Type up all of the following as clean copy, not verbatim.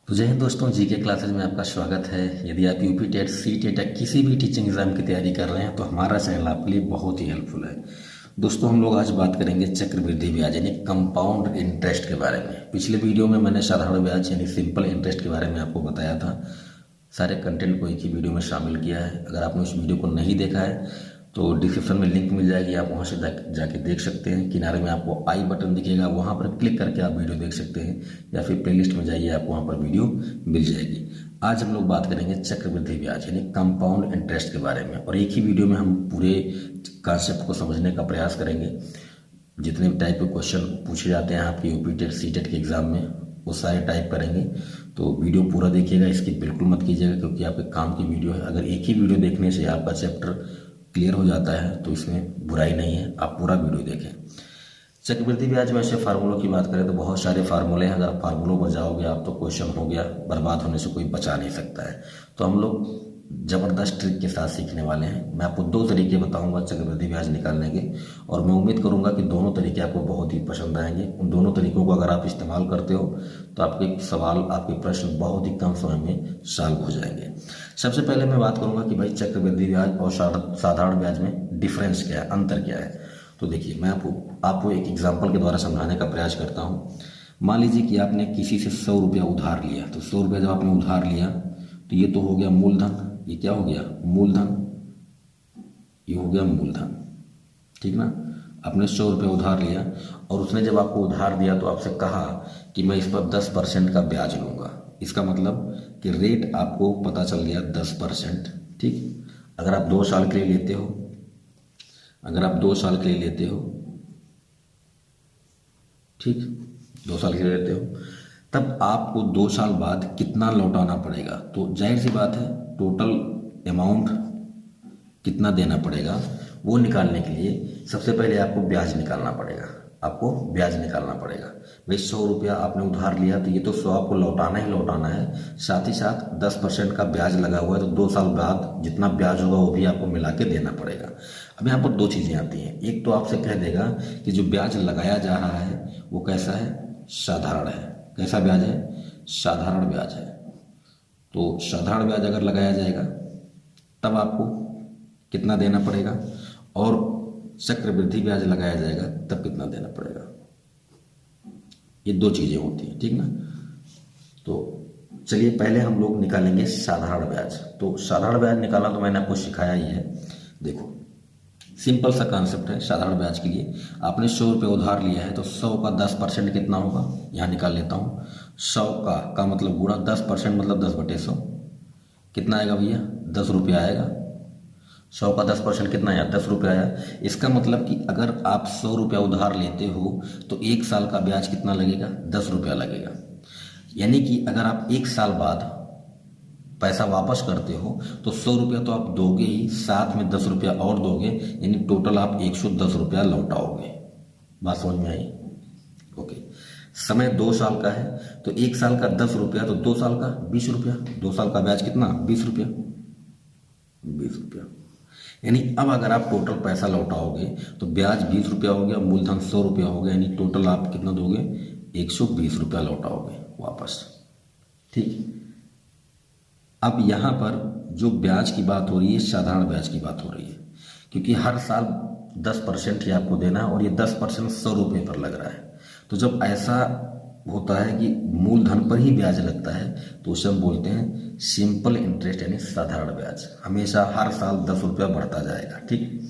तो जय हिंद दोस्तों, जीके क्लासेज में आपका स्वागत है। यदि आप यूपी टेट, सी टेट या किसी भी टीचिंग एग्जाम की तैयारी कर रहे हैं तो हमारा चैनल आपके लिए बहुत ही हेल्पफुल है। दोस्तों, हम लोग आज बात करेंगे चक्रवृद्धि ब्याज यानी कंपाउंड इंटरेस्ट के बारे में। पिछले वीडियो में मैंने साधारण ब्याज यानी सिंपल इंटरेस्ट के बारे में आपको बताया था। सारे कंटेंट को एक ही वीडियो में शामिल किया है। अगर आपने उस वीडियो को नहीं देखा है तो डिस्क्रिप्शन में लिंक मिल जाएगी, आप वहाँ से जाके देख सकते हैं। किनारे में आपको आई बटन दिखेगा, वहाँ पर क्लिक करके आप वीडियो देख सकते हैं, या फिर प्लेलिस्ट में जाइए, आपको वहाँ पर वीडियो मिल जाएगी। आज हम लोग बात करेंगे चक्रवृद्धि ब्याज यानी कंपाउंड इंटरेस्ट के बारे में, और एक ही वीडियो में हम पूरे कॉन्सेप्ट को समझने का प्रयास करेंगे। जितने टाइप के क्वेश्चन पूछे जाते हैं आपके यूपी टेट सी टेट के एग्जाम में, वो सारे टाइप करेंगे। तो वीडियो पूरा देखिएगा, स्किप बिल्कुल मत कीजिएगा, क्योंकि आपके काम की वीडियो है। अगर एक ही वीडियो देखने से आपका चैप्टर क्लियर हो जाता है तो इसमें बुराई नहीं है, आप पूरा वीडियो देखें। चक्रवृद्धि ब्याज में ऐसे फार्मूलों की बात करें तो बहुत सारे फार्मूले हैं। अगर फार्मूलों पर जाओगे आप तो क्वेश्चन हो गया, बर्बाद होने से कोई बचा नहीं सकता है। तो हम लोग जबरदस्त ट्रिक के साथ सीखने वाले हैं। मैं आपको दो तरीके बताऊंगा चक्रवृद्धि ब्याज निकालने के, और मैं उम्मीद करूंगा कि दोनों तरीके आपको बहुत ही पसंद आएंगे। उन दोनों तरीकों को अगर आप इस्तेमाल करते हो तो आपके सवाल, आपके प्रश्न बहुत ही कम समय में सॉल्व हो जाएंगे। सबसे पहले मैं बात करूंगा कि भाई चक्रवृद्धि ब्याज और साधारण ब्याज में डिफरेंस क्या है, अंतर क्या है। तो देखिए, मैं आपको एक एग्जाम्पल के द्वारा समझाने का प्रयास करता हूँ। मान लीजिए कि आपने किसी से 100 रुपया उधार लिया, तो 100 रुपया जब आपने उधार लिया तो ये तो हो गया मूलधन। ये क्या हो गया? मूलधन। ये हो गया मूलधन, ठीक ना। आपने 100 रुपये उधार लिया, और उसने जब आपको उधार दिया तो आपसे कहा कि मैं इस पर 10% का ब्याज लूंगा। इसका मतलब कि रेट आपको पता चल गया 10%, ठीक। अगर आप 2 साल के लिए लेते हो, अगर आप 2 साल के लिए लेते हो, ठीक, 2 साल के लिए लेते हो, तब आपको 2 साल बाद कितना लौटाना पड़ेगा। तो जाहिर सी बात है, टोटल अमाउंट कितना देना पड़ेगा वो निकालने के लिए सबसे पहले आपको ब्याज निकालना पड़ेगा। आपको ब्याज निकालना पड़ेगा। भाई 100 रुपया आपने उधार लिया तो ये तो 100 आपको लौटाना ही लौटाना है, साथ ही साथ 10% का ब्याज लगा हुआ है, तो 2 साल बाद जितना ब्याज होगा वो भी आपको मिला के देना पड़ेगा। अब यहाँ पर 2 चीज़ें आती हैं। एक तो आपसे कह देगा कि जो ब्याज लगाया जा रहा है वो कैसा है? साधारण है। कैसा ब्याज है? साधारण ब्याज है। तो साधारण ब्याज अगर लगाया जाएगा तब आपको कितना देना पड़ेगा, और चक्रवृद्धि ब्याज लगाया जाएगा तब कितना देना पड़ेगा। ये 2 चीजें होती हैं, ठीक ना। तो चलिए पहले हम लोग निकालेंगे साधारण ब्याज। तो साधारण ब्याज निकालना तो मैंने आपको सिखाया ही है। देखो, सिंपल सा कॉन्सेप्ट है साधारण ब्याज के लिए। आपने 100 रुपये उधार लिया है तो 100 का 10% कितना होगा, यहाँ निकाल लेता हूँ। 100 का मतलब गुणा 10% मतलब 10/100। कितना आएगा भैया? 10 रुपया आएगा। 100 का 10% कितना आया? 10 रुपया आया। इसका मतलब कि अगर आप 100 रुपया उधार लेते हो तो 1 साल का ब्याज कितना लगेगा? 10 रुपया लगेगा। यानी कि अगर आप 1 साल बाद पैसा वापस करते हो तो 100 रुपया तो आप दोगे ही, साथ में 10 रुपया और दोगे, यानी टोटल आप 110 रुपया लौटाओगे। बात समझ में आई? ओके। समय 2 साल का है तो 1 साल का 10 रुपया, तो 2 साल का 20 रुपया। 2 साल का ब्याज कितना? 20 रुपया। 20 रुपया। यानी अब अगर आप टोटल पैसा लौटाओगे तो ब्याज 20 रुपया हो गया, मूलधन 100 रुपया हो गया, यानी टोटल आप कितना दोगे? 120 रुपया लौटाओगे वापस, ठीक। अब यहाँ पर जो ब्याज की बात हो रही है साधारण ब्याज की बात हो रही है, क्योंकि हर साल 10% ही आपको देना है, और ये 10% 100 रुपये पर लग रहा है। तो जब ऐसा होता है कि मूलधन पर ही ब्याज लगता है तो उसे हम बोलते हैं सिंपल इंटरेस्ट यानी साधारण ब्याज। हमेशा हर साल 10 रुपया बढ़ता जाएगा, ठीक।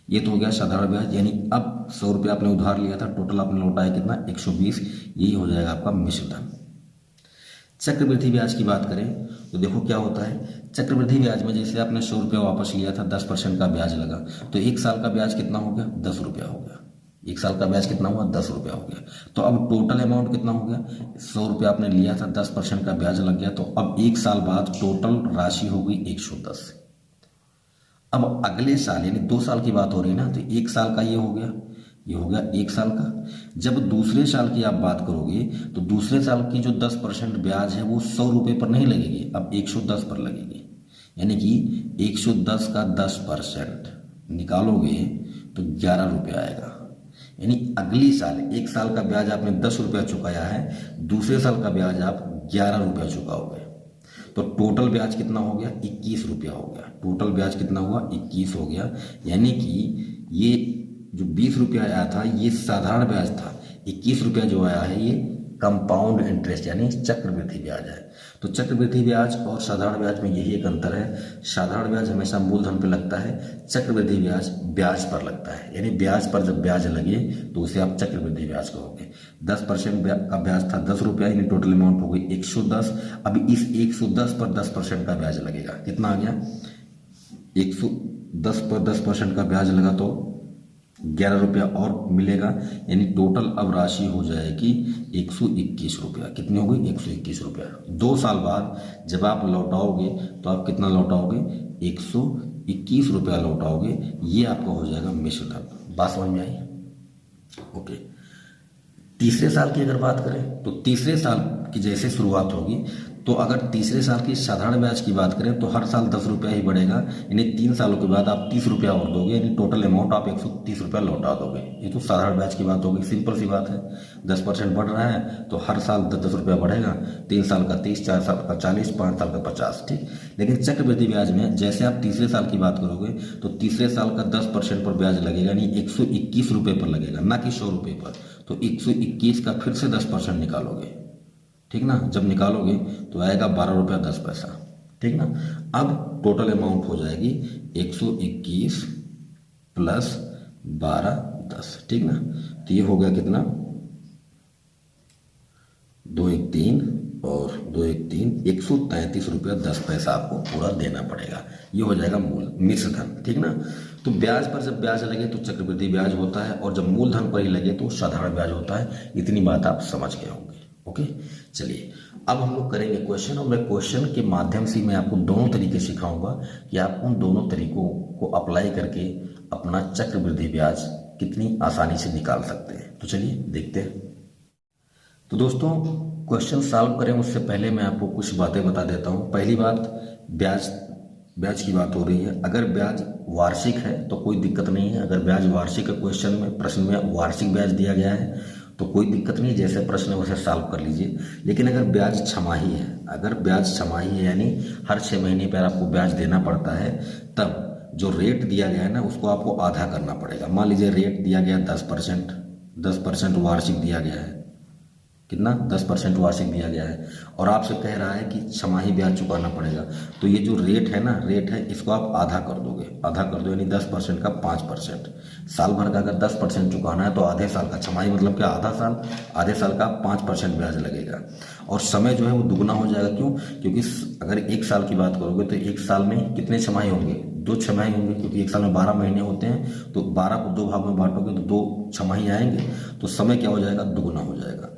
ये तो हो गया साधारण ब्याज। यानी अब 100 रुपया आपने उधार लिया था, टोटल आपने लौटाया कितना? 120। यही हो जाएगा आपका मिश्र धन। चक्रवृद्धि ब्याज की बात करें तो देखो क्या होता है। चक्रवृद्धि ब्याज में जैसे आपने 100 रुपया वापस लिया था, 10% का ब्याज लगा, तो 1 साल का ब्याज कितना हो गया? 10 रुपया हो गया। 1 साल का ब्याज कितना हुआ? 10 रुपया हो गया। तो अब टोटल अमाउंट कितना हो गया? 100 रुपया आपने लिया था, 10% का ब्याज लग गया, तो अब 1 साल बाद टोटल राशि हो गई 110। अब अगले साल यानी 2 साल की बात हो रही है ना, तो 1 साल का ये हो गया, ये हो गया 1 साल का। जब दूसरे साल की आप बात करोगे तो दूसरे साल की जो 10% ब्याज है वो 100 रुपये पर नहीं लगेगी, अब 110 पर लगेगी। यानी कि 110 का 10% निकालोगे तो 11 रुपया आएगा। यानी अगली साल 1 साल का ब्याज आपने 10 रुपया चुकाया है, दूसरे साल का ब्याज आप 11 रुपया चुकाओगे तो टोटल ब्याज कितना हो गया, 21 रुपया हो गया। टोटल ब्याज कितना हुआ, 21 हो गया। यानी कि ये जो 20 रुपया आया था ये साधारण ब्याज था, 21 रुपया जो आया है ये कंपाउंड इंटरेस्ट यानी चक्रवृद्धि ब्याज है। तो चक्रवृद्धि ब्याज और साधारण ब्याज में यही एक अंतर है, साधारण ब्याज हमेशा मूलधन पर लगता है, चक्रवृद्धि ब्याज ब्याज पर लगता है। यानी ब्याज पर जब ब्याज लगे तो उसे आप चक्रवृद्धि ब्याज कहोगे। 10% का ब्याज था 10 रुपया, यानी टोटल अमाउंट हो गई 110। अब इस 110 पर 10% का ब्याज लगेगा, कितना आ गया, 110 पर 10% का ब्याज लगा तो 11 रुपया और मिलेगा। यानी टोटल अब राशि हो जाएगी 121 रुपया। कितनी हो गई, 121 रुपया। 2 साल बाद जब आप लौटाओगे तो आप कितना लौटाओगे, 121 रुपया लौटाओगे। ये आपका हो जाएगा मिश्र धन। बात समझ में आई? ओके। तीसरे साल की अगर बात करें तो तीसरे साल की जैसे शुरुआत होगी तो अगर तीसरे साल की साधारण ब्याज की बात करें तो हर साल 10 रुपया ही बढ़ेगा। यानी 3 सालों के बाद आप 30 रुपया और दोगे, यानी टोटल अमाउंट आप 130 रुपया लौटा दोगे। ये तो साधारण ब्याज की बात होगी, सिंपल सी बात है। 10% बढ़ रहा है तो हर साल 10-10 रुपया बढ़ेगा। 3 साल का 30, 4 साल का 40, 5 साल का 50, ठीक। लेकिन चक्रवृद्धि ब्याज में जैसे आप तीसरे साल की बात करोगे तो तीसरे साल का 10% पर ब्याज लगेगा, यानी 121 रुपये पर लगेगा, ना कि 100 रुपये पर। तो 121 का फिर से 10% निकालोगे, ठीक ना। जब निकालोगे तो आएगा 12 रुपया 10 पैसा, ठीक ना। अब टोटल अमाउंट हो जाएगी 121 प्लस 12 10, ठीक ना। तो ये हो गया कितना, 2 1 3 और 2 1 3, 133 रुपया 10 पैसा आपको पूरा देना पड़ेगा। ये हो जाएगा मूल मिश्र धन, ठीक ना। तो ब्याज पर जब ब्याज लगे तो चक्रवृद्धि ब्याज होता है और जब मूलधन पर ही लगे तो साधारण ब्याज होता है। इतनी बात आप समझ गए होंगे। ओके, चलिए अब हम लोग करेंगे क्वेश्चन, और मैं क्वेश्चन के माध्यम से मैं आपको दोनों तरीके सिखाऊंगा कि आप उन दोनों तरीकों को अप्लाई करके अपना चक्रवृद्धि ब्याज कितनी आसानी से निकाल सकते हैं। तो चलिए देखते हैं। तो दोस्तों, क्वेश्चन सॉल्व करें उससे पहले मैं आपको कुछ बातें बता देता हूँ। पहली बात, ब्याज की बात हो रही है। अगर ब्याज वार्षिक है तो कोई दिक्कत नहीं है। अगर ब्याज वार्षिक है, क्वेश्चन में प्रश्न में वार्षिक ब्याज दिया गया है तो कोई दिक्कत नहीं, जैसे प्रश्न है वैसे सॉल्व कर लीजिए। लेकिन अगर ब्याज छमाही है, अगर ब्याज छमाही है यानी हर 6 महीने पर आपको ब्याज देना पड़ता है, तब जो रेट दिया गया है ना उसको आपको आधा करना पड़ेगा। मान लीजिए रेट दिया गया 10% वार्षिक दिया गया है, कितना, 10% वार्षिक दिया गया है, और आपसे कह रहा है कि छमाही ब्याज चुकाना पड़ेगा। तो ये जो रेट है ना, रेट है, इसको आप आधा कर दोगे, आधा कर दो, यानी 10% का 5%। साल भर का अगर 10% चुकाना है तो आधे साल का, छमाही मतलब क्या, आधा साल, आधे साल का 5% ब्याज लगेगा। और समय जो है वो दुगना हो जाएगा। क्यों? क्योंकि अगर 1 साल की बात करोगे तो 1 साल में कितने छमाही होंगे, 2 छमाही होंगे, क्योंकि 1 साल में 12 महीने होते हैं। तो 12 को 2 भाग में बांटोगे तो 2 छमाही आएंगे, तो समय क्या हो जाएगा, दुगना हो जाएगा।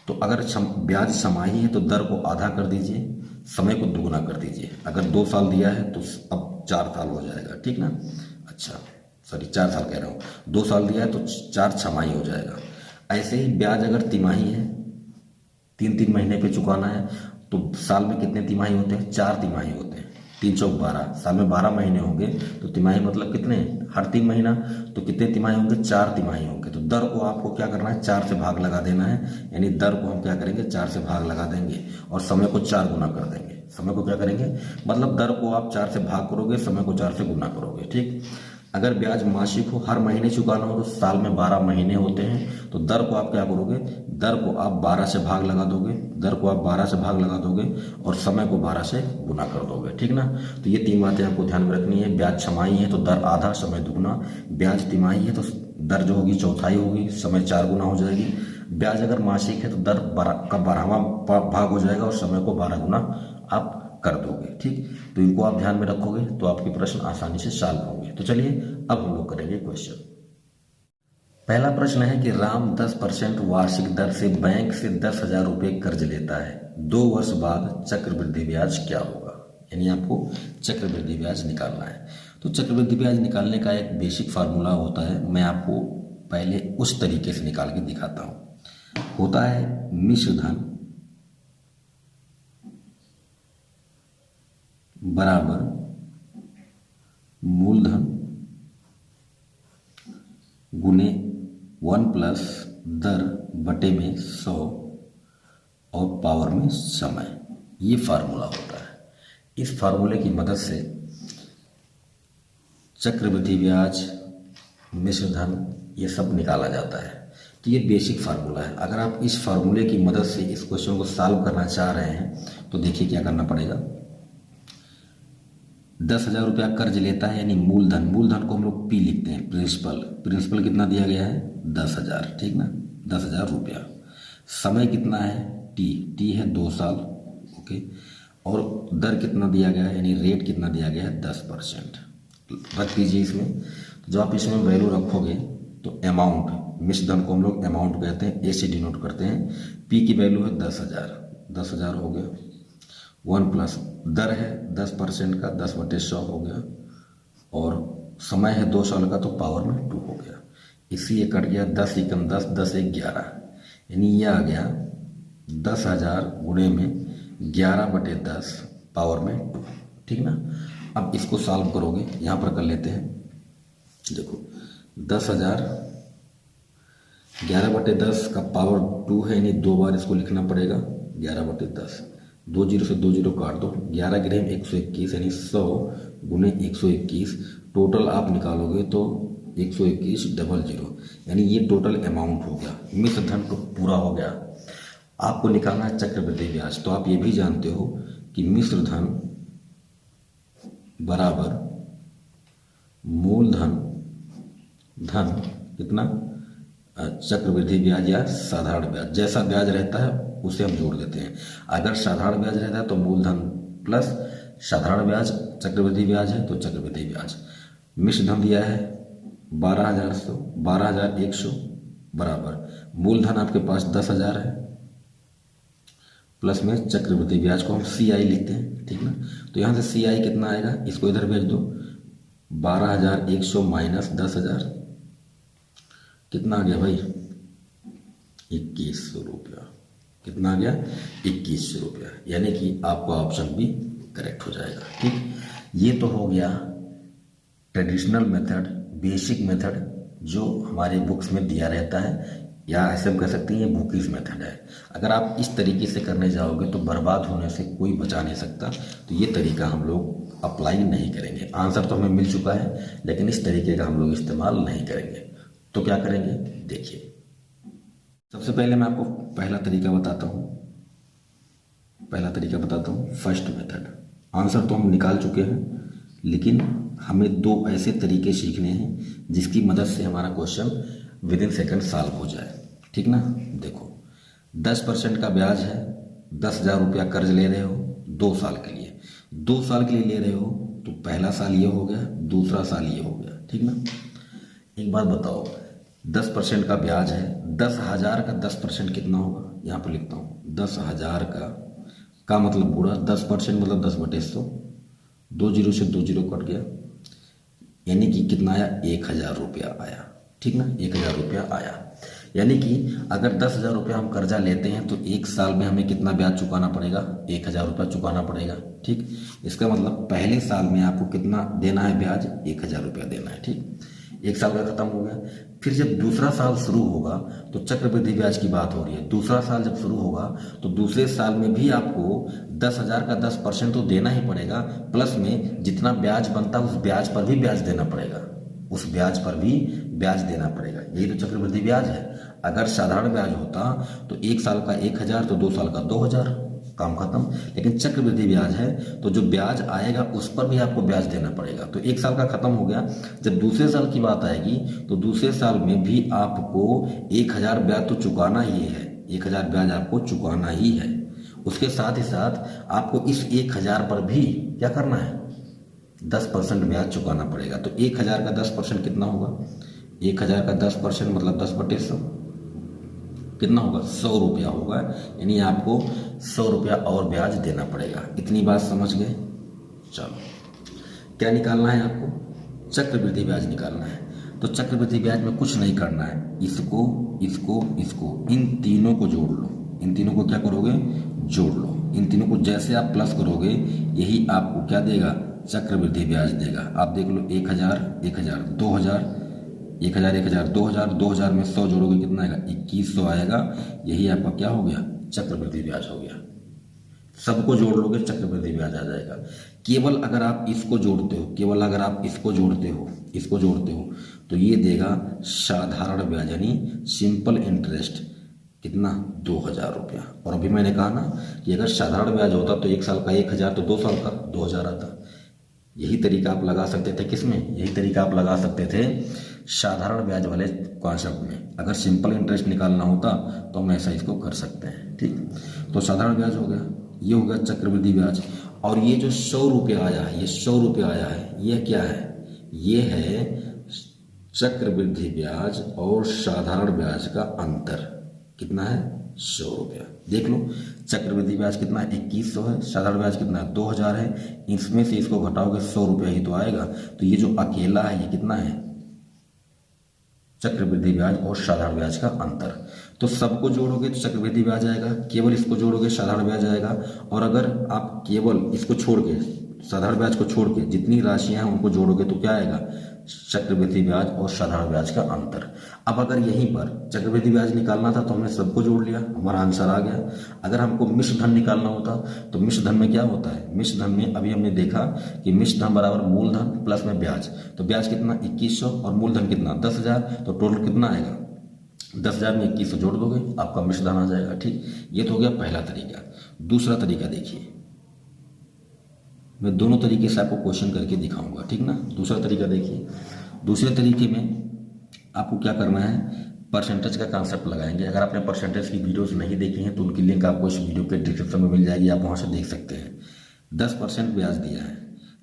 तो अगर ब्याज छमाही है तो दर को आधा कर दीजिए, समय को दुगना कर दीजिए। अगर 2 साल दिया है तो अब 4 साल हो जाएगा, ठीक ना। अच्छा, सॉरी 4 साल कह रहा हूँ, 2 साल दिया है तो 4 छमाही हो जाएगा। ऐसे ही ब्याज अगर तिमाही है, 3-3 महीने पे चुकाना है, तो साल में कितने तिमाही होते हैं, 4 तिमाही होते हैं। 3 चौक 12, साल में 12 महीने होंगे तो तिमाही मतलब कितने, हर 3 महीना, तो कितने तिमाही होंगे, 4 तिमाही होंगे। तो दर को आपको क्या करना है, 4 से भाग लगा देना है, यानी दर को हम क्या करेंगे, 4 से भाग लगा देंगे और समय को 4 गुना कर देंगे। समय को क्या करेंगे, मतलब दर को आप 4 से भाग करोगे, समय को 4 से गुना करोगे, ठीक। अगर ब्याज मासिक हो, हर महीने चुकाना हो, तो साल में 12 महीने होते हैं, तो दर को आप क्या करोगे, दर को आप 12 से भाग लगा दोगे, दर को आप 12 से भाग लगा दोगे और समय को 12 से गुना कर दोगे, ठीक ना। तो ये 3 बातें आपको ध्यान में रखनी है। ब्याज छमाही है तो दर आधा, समय दुगना। ब्याज तिमाही है तो दर जो होगी चौथाई होगी, समय 4 गुना हो जाएगी। ब्याज अगर मासिक है तो दर का 12वां भाग हो जाएगा और समय को 12 गुना आप कर दोगे, ठीक। तो इनको आप ध्यान में रखोगे तो आपके प्रश्न आसानी से सॉल्व होंगे। तो चलिए अब हम लोग करेंगे क्वेश्चन। पहला प्रश्न है कि राम 10% वार्षिक दर से बैंक से 10,000 रुपये कर्ज लेता है, 2 वर्ष बाद चक्रवृद्धि ब्याज क्या होगा। यानी आपको चक्रवृद्धि ब्याज निकालना है। तो चक्रवृद्धि ब्याज निकालने का एक बेसिक फार्मूला होता है, मैं आपको पहले उस तरीके से निकाल के दिखाता हूँ। होता है मिश्र धन बराबर मूलधन गुने 1 प्लस दर बटे में 100 और पावर में मीन्स समय। ये फार्मूला होता है। इस फार्मूले की मदद से चक्रवृद्धि ब्याज, मिश्र धन, ये सब निकाला जाता है। तो ये बेसिक फार्मूला है। अगर आप इस फार्मूले की मदद से इस क्वेश्चन को सॉल्व करना चाह रहे हैं तो देखिए क्या करना पड़ेगा। 10,000 रुपया कर्ज लेता है, यानी मूलधन। मूलधन को हम लोग पी लिखते हैं, प्रिंसिपल। प्रिंसिपल कितना दिया गया है? 10,000, ठीक ना, 10,000 रुपया। समय कितना है? टी है 2 साल, ओके। और दर कितना दिया गया है, यानी रेट कितना दिया गया है? 10%। रख दीजिए इसमें। जो आप इसमें वैल्यू रखोगे तो अमाउंट, मिश्र धन को हम लोग अमाउंट कहते हैं, ए से डिनोट करते हैं। पी की वैल्यू है 10,000, 10,000 हो गया। 1 प्लस दर है 10% का, 10/100 हो गया। और समय है 2 साल का, तो पावर में 2 हो गया। इसी ये कट गया, 10 एकम 10, 10 एक 11, यानी ये आ गया 10,000 गुणे में 11/10 पावर में 2, ठीक ना। अब इसको सॉल्व करोगे, यहाँ पर कर लेते हैं। देखो 10,000 11/10 का पावर 2 है, यानी 2 बार इसको लिखना पड़ेगा। 11/10, 2 जीरो से 2 जीरो काट दो, 11 ग्राम 121, यानी 100 गुने 121। टोटल आप निकालोगे तो 121,000, यानी ये टोटल अमाउंट हो गया। मिश्र धन तो पूरा हो गया। आपको निकालना है चक्रवृद्धि ब्याज। तो आप ये भी जानते हो कि मिश्र धन बराबर मूलधन धन कितना चक्रवृद्धि ब्याज या साधारण ब्याज। जैसा ब्याज रहता है उसे हम जोड़ देते हैं। अगर साधारण ब्याज रहता है तो मूलधन प्लस साधारण ब्याज, चक्रवृद्धि ब्याज है तो चक्रवृद्धि ब्याज। मिश्र धन दिया है 12,100 बराबर मूलधन आपके पास 10,000 है, प्लस में चक्रवृद्धि ब्याज को हम CI लिखते हैं, ठीक ना। तो यहाँ से CI कितना आएगा, इसको इधर भेज दो। 12,100 माइनस 10,000 कितना आ गया भाई? 2100 रुपया। कितना आ गया? 2100 रुपया, यानी कि आपका ऑप्शन भी करेक्ट हो जाएगा, ठीक। ये तो हो गया ट्रेडिशनल मेथड, बेसिक मेथड, जो हमारे बुक्स में दिया रहता है, या ऐसे हम कह सकते हैं ये बुकिश मेथड है। अगर आप इस तरीके से करने जाओगे तो बर्बाद होने से कोई बचा नहीं सकता। तो ये तरीका हम लोग अप्लाई नहीं करेंगे। आंसर तो हमें मिल चुका है, लेकिन इस तरीके का हम लोग इस्तेमाल नहीं करेंगे। तो क्या करेंगे, देखिए। सबसे पहले मैं आपको पहला तरीका बताता हूँ, फर्स्ट मेथड। आंसर तो हम निकाल चुके हैं, लेकिन हमें 2 ऐसे तरीके सीखने हैं जिसकी मदद से हमारा क्वेश्चन विदिन सेकंड सॉल्व हो जाए, ठीक ना। देखो 10% का ब्याज है, 10,000 रुपया कर्ज ले रहे हो 2 साल के लिए। 2 साल के लिए ले रहे हो तो पहला साल ये हो गया, दूसरा साल ये हो गया, ठीक ना। एक बात बताओ, 10% का ब्याज है, 10,000 का 10% कितना होगा? यहाँ पर लिखता हूँ 10,000 का मतलब पूरा 10% मतलब 10/100, 2 जीरो से 2 जीरो कट गया, यानी कि कितना आया? 1,000 रुपया आया, ठीक ना। 1,000 रुपया आया, यानी कि अगर 10,000 रुपया हम कर्जा लेते हैं तो 1 साल में हमें कितना ब्याज चुकाना पड़ेगा? 1,000 रुपया चुकाना पड़ेगा, ठीक। इसका मतलब पहले साल में आपको कितना देना है ब्याज? 1,000 रुपया देना है, ठीक। 1 साल का खत्म हो गया। फिर जब दूसरा साल शुरू होगा तो चक्रवृद्धि ब्याज की बात हो रही है। दूसरा साल जब शुरू होगा तो दूसरे साल में भी आपको 10,000 का 10% तो देना ही पड़ेगा, प्लस में जितना ब्याज बनता है उस ब्याज पर भी ब्याज देना पड़ेगा, यही तो चक्रवृद्धि ब्याज है। अगर साधारण ब्याज होता तो 1 साल का 1,000 तो 2 साल का 2,000, काम खत्म। लेकिन चक्रवृद्धि ब्याज है तो जो ब्याज आएगा उस पर भी आपको ब्याज देना पड़ेगा। तो 1 साल का खत्म हो गया। जब दूसरे साल की बात आएगी तो दूसरे साल में भी आपको 1,000 ब्याज तो चुकाना ही है, 1,000 ब्याज आपको चुकाना ही है। उसके साथ ही साथ आपको इस 1,000 पर भी क्या करना है? 10% ब्याज चुकाना पड़ेगा। तो 1,000 का 10% कितना होगा? 1,000 का 10% मतलब 10/100 कितना होगा? 100 रुपया होगा, यानी आपको 100 रुपया और ब्याज देना पड़ेगा। इतनी बात समझ गए? चलो, क्या निकालना है आपको? चक्रवृद्धि ब्याज निकालना है। तो चक्रवृद्धि ब्याज में कुछ नहीं करना है, इसको इन तीनों को जोड़ लो। इन तीनों को क्या करोगे? जोड़ लो। इन तीनों को जैसे आप प्लस करोगे यही आपको क्या देगा? चक्रवृद्धि ब्याज देगा। आप देख लो 1,000 1,000 2,000 1,000 1,000 2,000 2,000 में 100 जोड़ोगे कितना आएगा? 2,100 आएगा। यही आपका क्या हो गया? चक्रवृद्धि ब्याज हो गया। सबको जोड़ लोगे चक्रवृद्धि ब्याज आ जाएगा। केवल अगर आप इसको जोड़ते हो, केवल अगर आप इसको जोड़ते हो तो ये देगा साधारण ब्याज यानी सिंपल इंटरेस्ट कितना 2,000 रुपया। और अभी मैंने कहा ना कि अगर साधारण ब्याज होता तो 1 साल का 1,000 तो 2 साल का 2,000 आता। यही तरीका आप लगा सकते थे किसमें, यही तरीका आप लगा सकते थे साधारण ब्याज वाले कॉन्सेप्ट में। अगर सिंपल इंटरेस्ट निकालना होता तो हम ऐसा इसको कर सकते हैं। ठीक, तो साधारण ब्याज हो गया, ये हो गया चक्रवृद्धि ब्याज। और ये जो 100 रुपया आया है, ये 100 रुपया आया है, ये क्या है, ये है चक्रवृद्धि ब्याज और साधारण ब्याज का अंतर। कितना है 100 रुपया। देख लो चक्रवृद्धि ब्याज कितना है 2100 है, साधारण ब्याज कितना है 2,000 है। इसमें से इसको घटाओगे 100 रुपया ही तो आएगा। तो ये जो अकेला है ये कितना है चक्रवृद्धि ब्याज और साधारण ब्याज का अंतर। तो सबको जोड़ोगे तो चक्रवृद्धि ब्याज आएगा, केवल इसको जोड़ोगे साधारण ब्याज आएगा। और अगर आप केवल इसको छोड़ के साधारण ब्याज को छोड़ के जितनी राशियां हैं उनको जोड़ोगे तो क्या आएगा चक्रवृद्धि ब्याज और साधारण ब्याज का अंतर। अब अगर यहीं पर चक्रवृद्धि ब्याज निकालना था तो हमने सबको जोड़ लिया, हमारा आंसर आ गया। अगर हमको मिश्र धन निकालना होता तो मिश्र धन में क्या होता है, मिश्र धन में अभी हमने देखा कि मिश्र धन बराबर मूलधन प्लस में ब्याज। तो ब्याज कितना 2100 और मूलधन कितना 10,000, तो टोटल कितना आएगा 10,000 में 2100 जोड़ दोगे आपका मिश्र धन आ जाएगा। ठीक, ये तो हो गया पहला तरीका। दूसरा तरीका देखिए, मैं दोनों तरीके से आपको क्वेश्चन करके दिखाऊंगा। ठीक ना, दूसरा तरीका देखिए। दूसरे तरीके में आपको क्या करना है, परसेंटेज का कॉन्सेप्ट लगाएंगे। अगर आपने परसेंटेज की वीडियोस नहीं देखी हैं तो उनकी लिंक आपको इस वीडियो के डिस्क्रिप्शन में मिल जाएगी, आप वहां से देख सकते हैं। 10% ब्याज दिया है।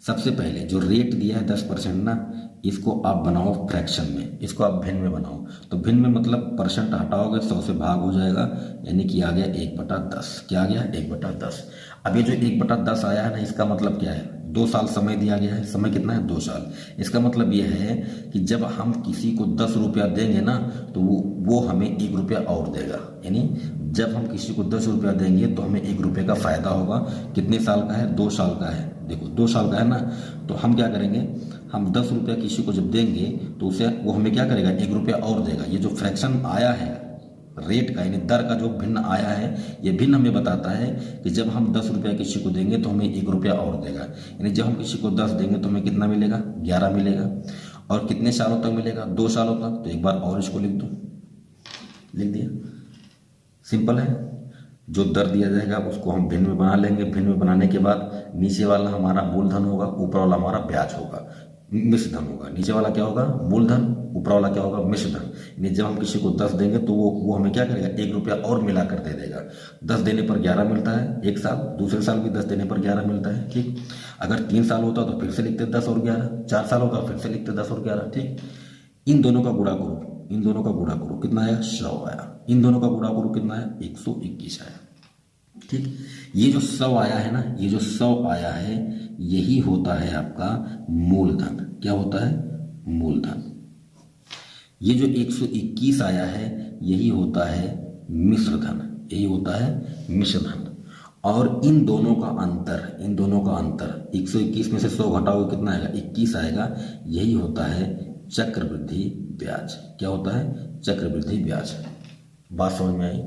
सबसे पहले जो रेट दिया है 10% ना, इसको आप बनाओ फ्रैक्शन में, इसको आप भिन्न में बनाओ। तो भिन्न में मतलब परसेंट हटाओगे 100 से भाग हो जाएगा, यानी कि आ गया 1/10। क्या आ गया 1/10। अब ये जो 1/10 आया है ना, इसका मतलब क्या है 2 साल समय दिया गया है। समय कितना है 2 साल। इसका मतलब ये है कि जब हम किसी को 10 रुपया देंगे ना तो वो हमें 1 रुपया और देगा। यानी जब हम किसी को 10 रुपया देंगे तो हमें 1 रुपये का फायदा होगा। कितने साल का है 2 साल का है। देखो 2 साल का है ना, तो हम क्या करेंगे, हम 10 रुपया किसी को जब देंगे तो उसे वो हमें क्या करेगा 1 रुपया और देगा। ये जो फ्रैक्शन आया है रेट का यानी दर का जो भिन्न आया है, ये भिन्न हमें बताता है कि जब हम 10 रुपया किसी को देंगे तो हमें 1 रुपया और देगा। यानी जब हम किसी को 10 देंगे तो हमें कितना मिलेगा 11 मिलेगा। और कितने सालों तक मिलेगा 2 सालों तक। तो एक बार और इसको लिख दो, लिख दिया, सिंपल है। जो दर दिया जाएगा उसको हम भिन्न में बना लेंगे। भिन्न में बनाने के बाद नीचे वाला हमारा मूलधन होगा, ऊपर वाला हमारा ब्याज होगा, मिश्र धन होगा। नीचे वाला क्या होगा मूलधन, ऊपर वाला क्या होगा मिश्र धन। यानी जब हम किसी को 10 देंगे तो वो हमें क्या करेगा 1 रुपया और मिला कर दे देगा। 10 देने पर 11 मिलता है एक साल, दूसरे साल भी 10 देने पर 11 मिलता है। ठीक, अगर 3 साल होता तो फिर से लिखते 10 और 11, 4 साल होता फिर से लिखते 10 और 11। ठीक, इन दोनों का गुणा करो, इन दोनों का गुणा करो, कितना आया 100 आया। इन दोनों का गुणा करो कितना आया 121 आया। ठीक, ये जो 100 आया है ना, ये जो 100 आया है यही होता है आपका मूलधन। क्या होता है मूलधन। ये जो 121 आया है यही होता है मिश्र धन, यही होता है मिश्र धन। और इन दोनों का अंतर, इन दोनों का अंतर 121 में से 100 घटाओगे कितना आएगा 21 आएगा। यही होता है चक्रवृद्धि ब्याज। क्या होता है चक्रवृद्धि ब्याज। बात समझ में आई।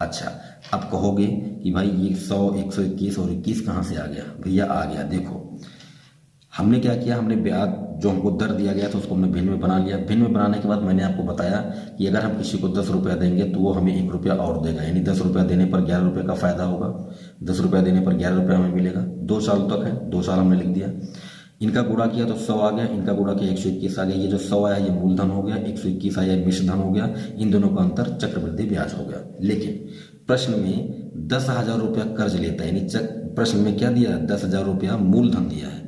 अच्छा, अब कहोगे कि भाई ये 100 121 और 21 कहाँ से आ गया। भैया आ गया, देखो हमने क्या किया, हमने ब्याज जो हमको दर दिया गया था उसको हमने भिन्न में बना लिया। भिन्न में बनाने के बाद मैंने आपको बताया कि अगर हम किसी को 10 रुपया देंगे तो वो हमें 1 रुपया और देगा। यानी 10 रुपया देने पर 11 रुपये का फायदा होगा। 10 रुपया देने पर 11 रुपया हमें मिलेगा। 2 साल तक है, 2 साल हमने लिख दिया। इनका गुणा किया तो 100 आ गया, इनका गुणा किया 121 आ गया। ये जो 100 आया ये मूलधन हो गया, 121 आया मिश्र धन हो गया। इन दोनों का अंतर चक्रवृद्धि ब्याज हो गया। लेकिन प्रश्न में 10,000 रुपया कर्ज लेता है, यानी प्रश्न में क्या दिया 10,000 रुपया मूलधन दिया है।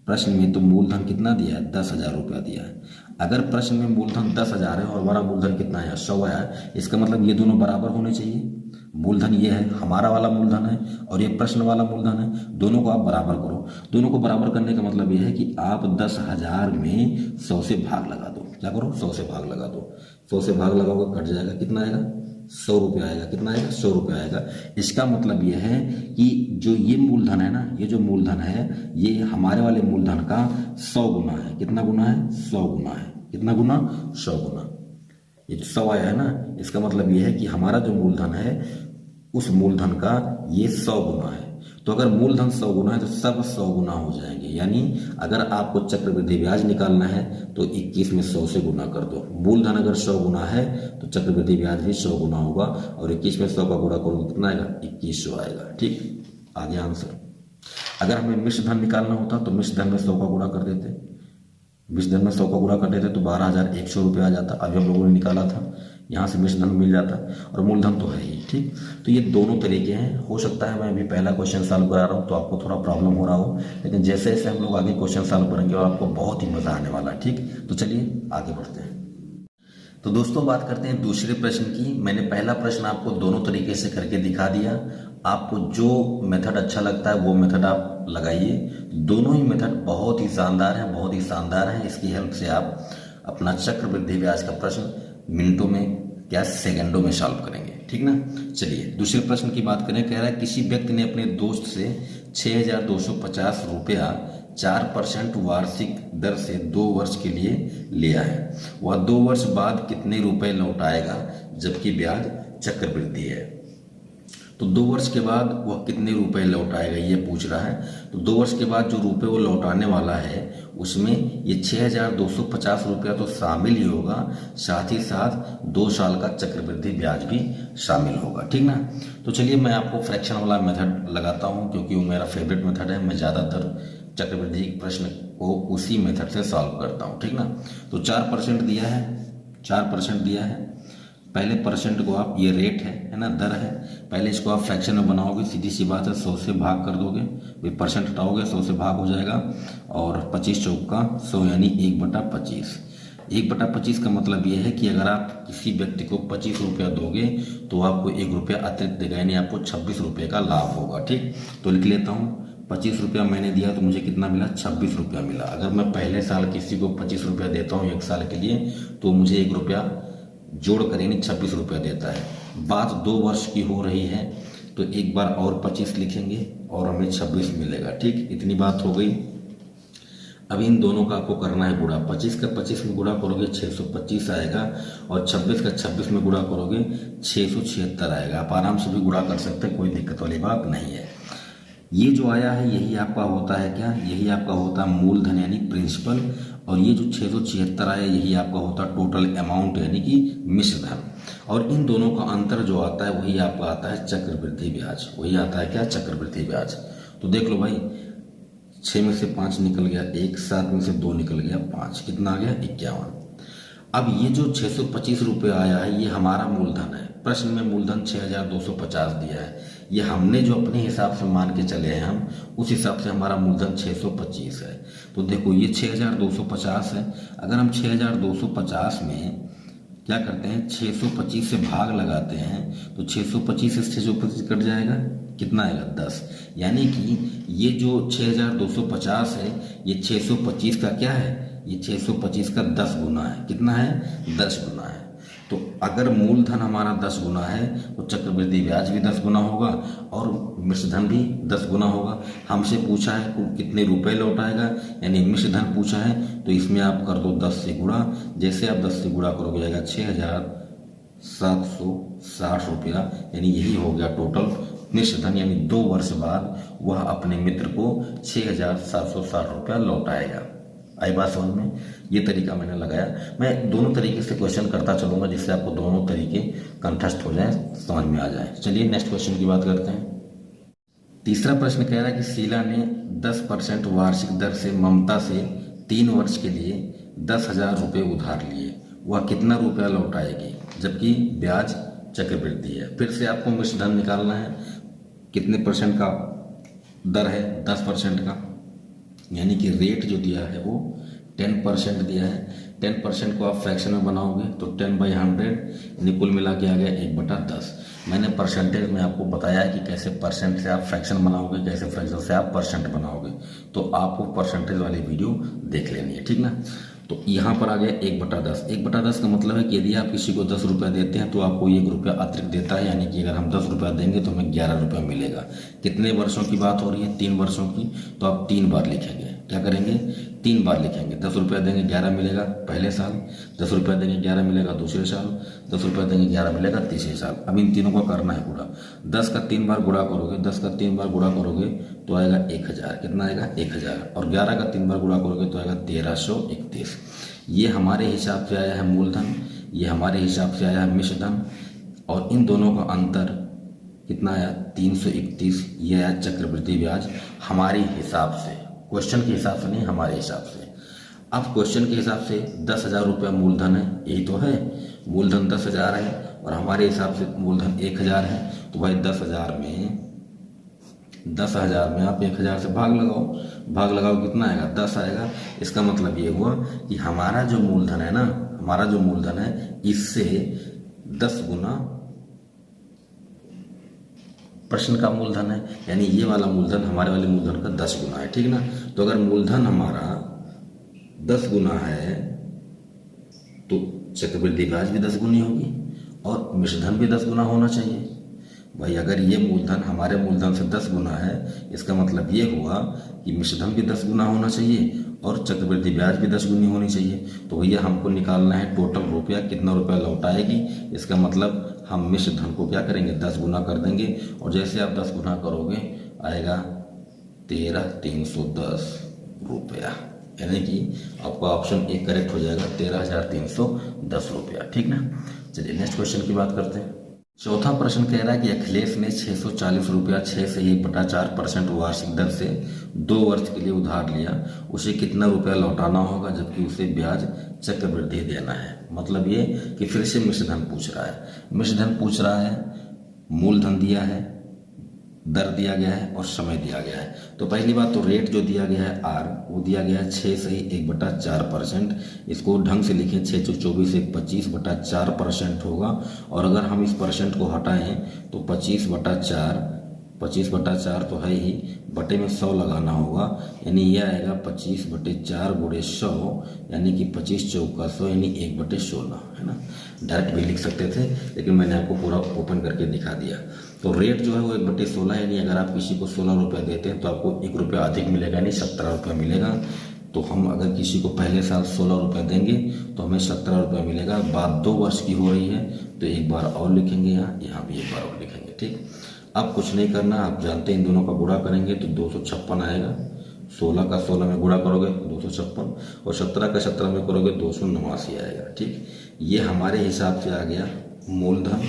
प्रश्न में तो मूलधन कितना दिया है 10,000 रुपया दिया है। अगर प्रश्न में मूलधन 10,000 है और हमारा मूलधन कितना है 100 है, इसका मतलब ये दोनों बराबर होने चाहिए। मूलधन ये है, हमारा वाला मूलधन है और ये प्रश्न वाला मूलधन है। दोनों को आप बराबर करो। दोनों को बराबर करने का मतलब ये है कि आप 10,000 में 100 से भाग लगा दो। क्या करो 100 से भाग लगा दो। 100 से भाग लगाओगे कट जाएगा, कितना आएगा 100 रुपया आएगा। कितना आएगा 100 रुपया आएगा। इसका मतलब ये है कि जो ये मूलधन है ना, ये जो मूलधन है ये हमारे वाले मूलधन का 100 गुना है। कितना गुना है 100 गुना है। कितना गुना 100 गुना। ये 100 आया है ना, इसका मतलब ये है कि हमारा जो मूलधन है उस मूलधन का ये 100 गुना है। तो अगर मूलधन 100 गुना है तो सब 100 गुना हो जाएंगे। यानी अगर आपको चक्रवृद्धि ब्याज निकालना है तो 21 में 100 से गुना कर दो। मूलधन अगर 100 गुना है तो चक्रवृद्धि ब्याज भी 100 गुना होगा, और 21 में 100 का गुणा करोगे कितना आएगा? 2100 आएगा। ठीक, आगे आंसर। अगर हमें मिश्र धन निकालना होता तो मिश्र धन में 100 का गुणा कर देते, मिश्र धन में 100 का गुणा कर देते तो 12,100 रुपये आ जाता। अभी हम लोगों ने निकाला था, यहाँ से मिश्र धन मिल जाता, और मूलधन तो है ही। ठीक, तो ये दोनों तरीके हैं। हो सकता है मैं अभी पहला क्वेश्चन सॉल्व करा रहा हूँ तो आपको थोड़ा प्रॉब्लम हो रहा हो, लेकिन जैसे जैसे हम लोग आगे क्वेश्चन सॉल्व करेंगे और आपको बहुत ही मजा आने वाला है। ठीक, तो चलिए आगे बढ़ते हैं। तो दोस्तों बात करते हैं दूसरे प्रश्न की। मैंने पहला प्रश्न आपको दोनों तरीके से करके दिखा दिया। आपको जो मेथड अच्छा लगता है वो मेथड आप लगाइए। दोनों ही मेथड बहुत ही शानदार है, बहुत ही शानदार है। इसकी हेल्प से आप अपना चक्रवृद्धि ब्याज का प्रश्न मिनटों में क्या सेकंडों में सॉल्व करेंगे। ठीक ना, चलिए दूसरे प्रश्न की बात करें। कह रहा है किसी व्यक्ति ने अपने दोस्त से 6,250 रुपया 4% वार्षिक दर से 2 वर्ष के लिए लिया है। वह 2 वर्ष बाद कितने रुपए लौटाएगा जबकि ब्याज चक्रवृद्धि है? तो 2 वर्ष के बाद वह कितने रुपए लौटाएगा ये पूछ रहा है। तो 2 वर्ष के बाद जो रुपए वो लौटाने वाला है उसमें ये 6,250 रुपया तो शामिल ही होगा, साथ ही साथ 2 साल का चक्रवृद्धि ब्याज भी शामिल होगा। ठीक ना, तो चलिए मैं आपको फ्रैक्शन वाला मेथड लगाता हूँ क्योंकि वो मेरा फेवरेट मेथड है। मैं ज़्यादातर चक्रवृद्धि प्रश्न को उसी मेथड से सॉल्व करता हूँ। ठीक ना, तो 4% दिया है, 4% दिया है। पहले परसेंट को आप, ये रेट है ना, दर है, पहले इसको आप फ्रैक्शन में बनाओगे, सीधी सी बात है 100 से भाग कर दोगे, भाई परसेंट हटाओगे 100 से भाग हो जाएगा, और 25 चौका 100 यानी 1/25। 1/25 का मतलब ये है कि अगर आप किसी व्यक्ति को 25 रुपया दोगे तो आपको 1 रुपया अतिरिक्त देगा, यानी आपको 26 रुपये का लाभ होगा। ठीक, तो लिख लेता हूँ 25 रुपया मैंने दिया तो मुझे कितना मिला? 26 रुपया मिला। अगर मैं पहले साल किसी को 25 रुपया देता हूँ 1 साल के लिए तो मुझे 1 रुपया जोड़ कर यानी 26 रुपया देता है। बात 2 वर्ष की हो रही है तो एक बार और 25 लिखेंगे और हमें 26 मिलेगा। ठीक, इतनी बात हो गई। अब इन दोनों का आपको करना है गुणा। 25 का 25 में गुणा करोगे 625 आएगा, और 26 का 26 में गुणा करोगे 676 आएगा। आप आराम से भी गुणा कर सकते हैं, कोई दिक्कत वाली बात नहीं है। ये जो आया है यही आपका होता है क्या? यही आपका होता है मूलधन यानी प्रिंसिपल, और ये जो 676 आया यही आपका होता है टोटल अमाउंट यानी कि मिश्र धन। और इन दोनों का अंतर जो आता है वही आपका आता है चक्रवृद्धि ब्याज। वही आता है क्या? चक्रवृद्धि ब्याज। तो देख लो भाई, 6 में से 5 निकल गया 1, 7 में से 2 निकल गया 5, कितना आ गया? 51। अब ये जो 625 रुपये आया है ये हमारा मूलधन है। प्रश्न में मूलधन 6,250 दिया है, ये हमने जो अपने हिसाब से मान के चले हैं हम, उस हिसाब से हमारा मूलधन 625 है। तो देखो ये 6,250 है। अगर हम 6,250 में क्या करते हैं, 625 से भाग लगाते हैं तो 625 से 625 कट जाएगा, कितना आएगा? 10। यानी कि ये जो 6,250 है ये 625 का क्या है? ये 625 का 10 गुना है। कितना है? 10 गुना है। तो अगर मूलधन हमारा 10 गुना है तो चक्रवृद्धि ब्याज भी 10 गुना होगा और मिश्र धन भी 10 गुना होगा। हमसे पूछा है कितने रुपए लौटाएगा, यानी मिश्र धन पूछा है, तो इसमें आप कर दो 10 से गुणा। जैसे आप 10 से गुणा करोगे जाएगा 6,760 रुपया, यानी यही हो गया टोटल मिश्र धन, यानी 2 वर्ष बाद वह अपने मित्र को 6,760 रुपया लौटाएगा। आई बात समझ में? ये तरीका मैंने लगाया। मैं दोनों तरीके से क्वेश्चन करता चलूंगा जिससे आपको दोनों तरीके कंठस्थ हो जाए, समझ में आ जाए। चलिए नेक्स्ट क्वेश्चन की बात करते हैं। तीसरा प्रश्न कह रहा है कि शीला ने 10% वार्षिक दर से ममता से 3 वर्ष के लिए 10,000 रुपये उधार लिए। वह कितना रुपया लौटाएगी जबकि ब्याज चक्रवृद्धि है? फिर से आपको मिश्र धन निकालना है। कितने परसेंट का दर है? 10% का, यानी कि रेट जो दिया है वो 10% दिया है। 10% को आप फ्रैक्शन में बनाओगे तो 10/100 यानी कुल मिला के आ गया 1/10। मैंने परसेंटेज में आपको बताया है कि कैसे परसेंट से आप फ्रैक्शन बनाओगे, कैसे फ्रैक्शन से आप परसेंट बनाओगे, तो आपको परसेंटेज वाली वीडियो देख लेनी है। ठीक ना, तो यहाँ पर आ गया 1/10। 1/10 का मतलब है कि यदि आप किसी को 10 रुपया देते हैं तो आपको 1 रुपया अतिरिक्त देता है, यानी कि अगर हम 10 रुपया देंगे तो हमें 11 रुपया मिलेगा। कितने वर्षों की बात हो रही है? 3 वर्षों की। तो आप 3 बार लिखेंगे। क्या करेंगे? 3 बार लिखेंगे। 10 रुपया देंगे 11 मिलेगा पहले साल, 10 रुपया देंगे 11 मिलेगा दूसरे साल, 10 रुपया देंगे 11 मिलेगा तीसरे साल। अब इन तीनों को को करना है पूरा। 10 का 3 बार गुणा करोगे, 10 का 3 बार गुणा करोगे तो आएगा 1000। कितना आएगा? 1000। और 11 का 3 बार गुणा करोगे तो आएगा 1331। ये हमारे हिसाब से आया है मूलधन, ये हमारे हिसाब से आया है मिश्रधन, और इन दोनों का अंतर कितना आया? 331। ये आया चक्रवृद्धि ब्याज हमारे हिसाब से, क्वेश्चन के हिसाब से नहीं, हमारे हिसाब से। अब क्वेश्चन के हिसाब से 10,000 रुपया मूलधन है, यही तो है, मूलधन 10,000 है और हमारे हिसाब से मूलधन 1000 है। तो भाई 10,000 में आप 1000 से भाग लगाओ कितना आएगा? 10 आएगा। इसका मतलब ये हुआ कि हमारा जो मूलधन है ना, हमारा जो मूलधन है इससे 10 गुना प्रश्न का मूलधन है, यानी ये वाला मूलधन हमारे वाले मूलधन का 10 गुना है, ठीक ना। तो अगर मूलधन हमारा 10 गुना है तो चक्रवृद्धि ब्याज भी 10 गुनी होगी और मिश्रधन भी 10 गुना होना चाहिए। भाई अगर ये मूलधन हमारे मूलधन से 10 गुना है, इसका मतलब ये हुआ कि मिश्रधन भी 10 गुना होना चाहिए और चक्रवृद्धि ब्याज भी 10 गुनी होनी चाहिए। तो भैया हमको निकालना है टोटल रुपया, कितना रुपया लौटाएगी। इसका मतलब हम मिश्रधन को क्या करेंगे? 10 गुना कर देंगे, और जैसे आप 10 गुना करोगे आएगा 13,310 रुपया, यानी कि आपका ऑप्शन ए करेक्ट हो जाएगा, 13,310 रुपया, ठीक ना। चलिए नेक्स्ट क्वेश्चन की बात करते हैं। चौथा प्रश्न कह रहा है कि अखिलेश ने 640 रुपया 6 से 1/4% वार्षिक दर से 2 वर्ष के लिए उधार लिया, उसे कितना रुपया लौटाना होगा जबकि उसे ब्याज चक्रवृद्धि देना है। मतलब ये कि फिर से मिश्रधन पूछ रहा है, मिश्रधन पूछ रहा है, मूलधन दिया है, दर दिया गया है और समय दिया गया है। तो पहली बात तो रेट जो दिया गया है आर, वो दिया गया है 6 से 1/4%। इसको ढंग से लिखें, 6 × 24 = 25/4% होगा। और अगर हम इस परसेंट को हटाएं तो 25/4 तो है ही, बटे में 100 लगाना होगा, यानी यह आएगा 25/4 × 100, यानी कि 25 चौका 100, यानी 1/16, है ना। डायरेक्ट भी लिख सकते थे लेकिन मैंने आपको पूरा ओपन करके दिखा दिया। तो रेट जो है वो 1/16, यानी अगर आप किसी को 16 रुपये देते हैं तो आपको 1 रुपया अधिक मिलेगा, यानी 17 रुपये मिलेगा। तो हम अगर किसी को पहले साल 16 रुपये देंगे तो हमें 17 रुपये मिलेगा। बात 2 वर्ष की हो रही है तो एक बार और लिखेंगे, यहाँ भी एक बार और लिखेंगे, ठीक। अब कुछ नहीं करना, आप जानते हैं इन दोनों का गुणा करेंगे तो 256 आएगा। 16 का 16 में गुणा करोगे 256, और 17 का 17 में करोगे 289 आएगा, ठीक। ये हमारे हिसाब से आ गया मूलधन,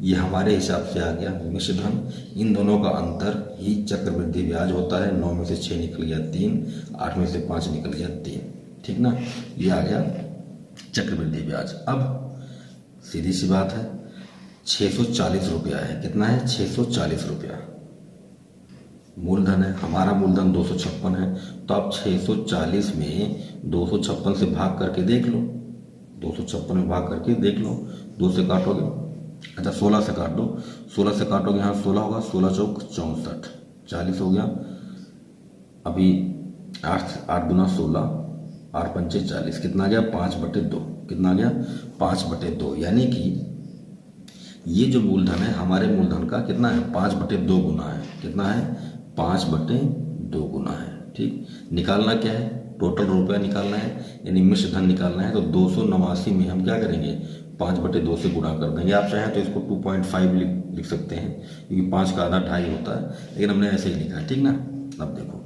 ये हमारे हिसाब से आ गया मिश्रधन। इन दोनों का अंतर ही चक्रवृद्धि ब्याज होता है। 9 में से 6 निकल गया 3, 8 में से 5 निकल गया 3, ठीक ना। ये आ गया चक्रवृद्धि ब्याज। अब सीधी सी बात है, 640 रुपया है, कितना है? 640 रुपया मूलधन है, हमारा मूलधन 256 है। तो आप 640 में 256 से भाग करके देख लो, 256 में भाग करके देख लो, 2 से काटोगे, अच्छा 16 से काट दो, 16 से काटोगे, यहाँ 16 होगा, 16 चौक 64, 40 हो गया। अभी 8 गुना 16, 8 पंचे 40, कितना आ गया? 5/2, कितना आ गया? 5/2, यानी कि ये जो मूलधन है हमारे मूलधन का कितना है? 5/2 गुना है, कितना है? 5/2 गुना है, ठीक। निकालना क्या है? टोटल रुपया निकालना है, यानी मिश्रधन निकालना है। तो 289 में हम क्या करेंगे? 5/2 से गुणा कर देंगे। आप चाहें तो इसको 2.5 लिख सकते हैं, क्योंकि 5 का आधा 2.5 होता है, लेकिन हमने ऐसे ही लिखा है, ठीक ना। अब देखो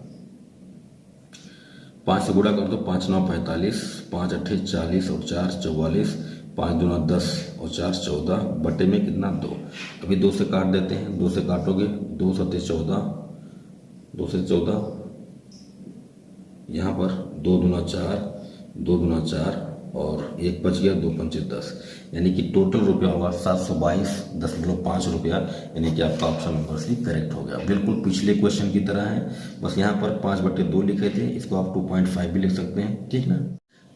5 से गुणा कर दो, 5 9 45, 5 8 40 और 4 44, 5 दूना 10 और 4 14, बटे में कितना? 2। अभी 2 से काट देते हैं, 2 से काटोगे 2 7 14, 2 से 14, यहाँ पर 2 दूना 4, 2 दूना 4 और 1 बच गया, 2 पंचे 10, यानी कि टोटल रुपया होगा 722.5 रुपया, यानी कि आपका ऑप्शन नंबर सी करेक्ट हो गया। बिल्कुल पिछले क्वेश्चन की तरह है, बस यहाँ पर 5/2 लिखे थे, इसको आप 2.5 भी लिख सकते हैं, ठीक ना।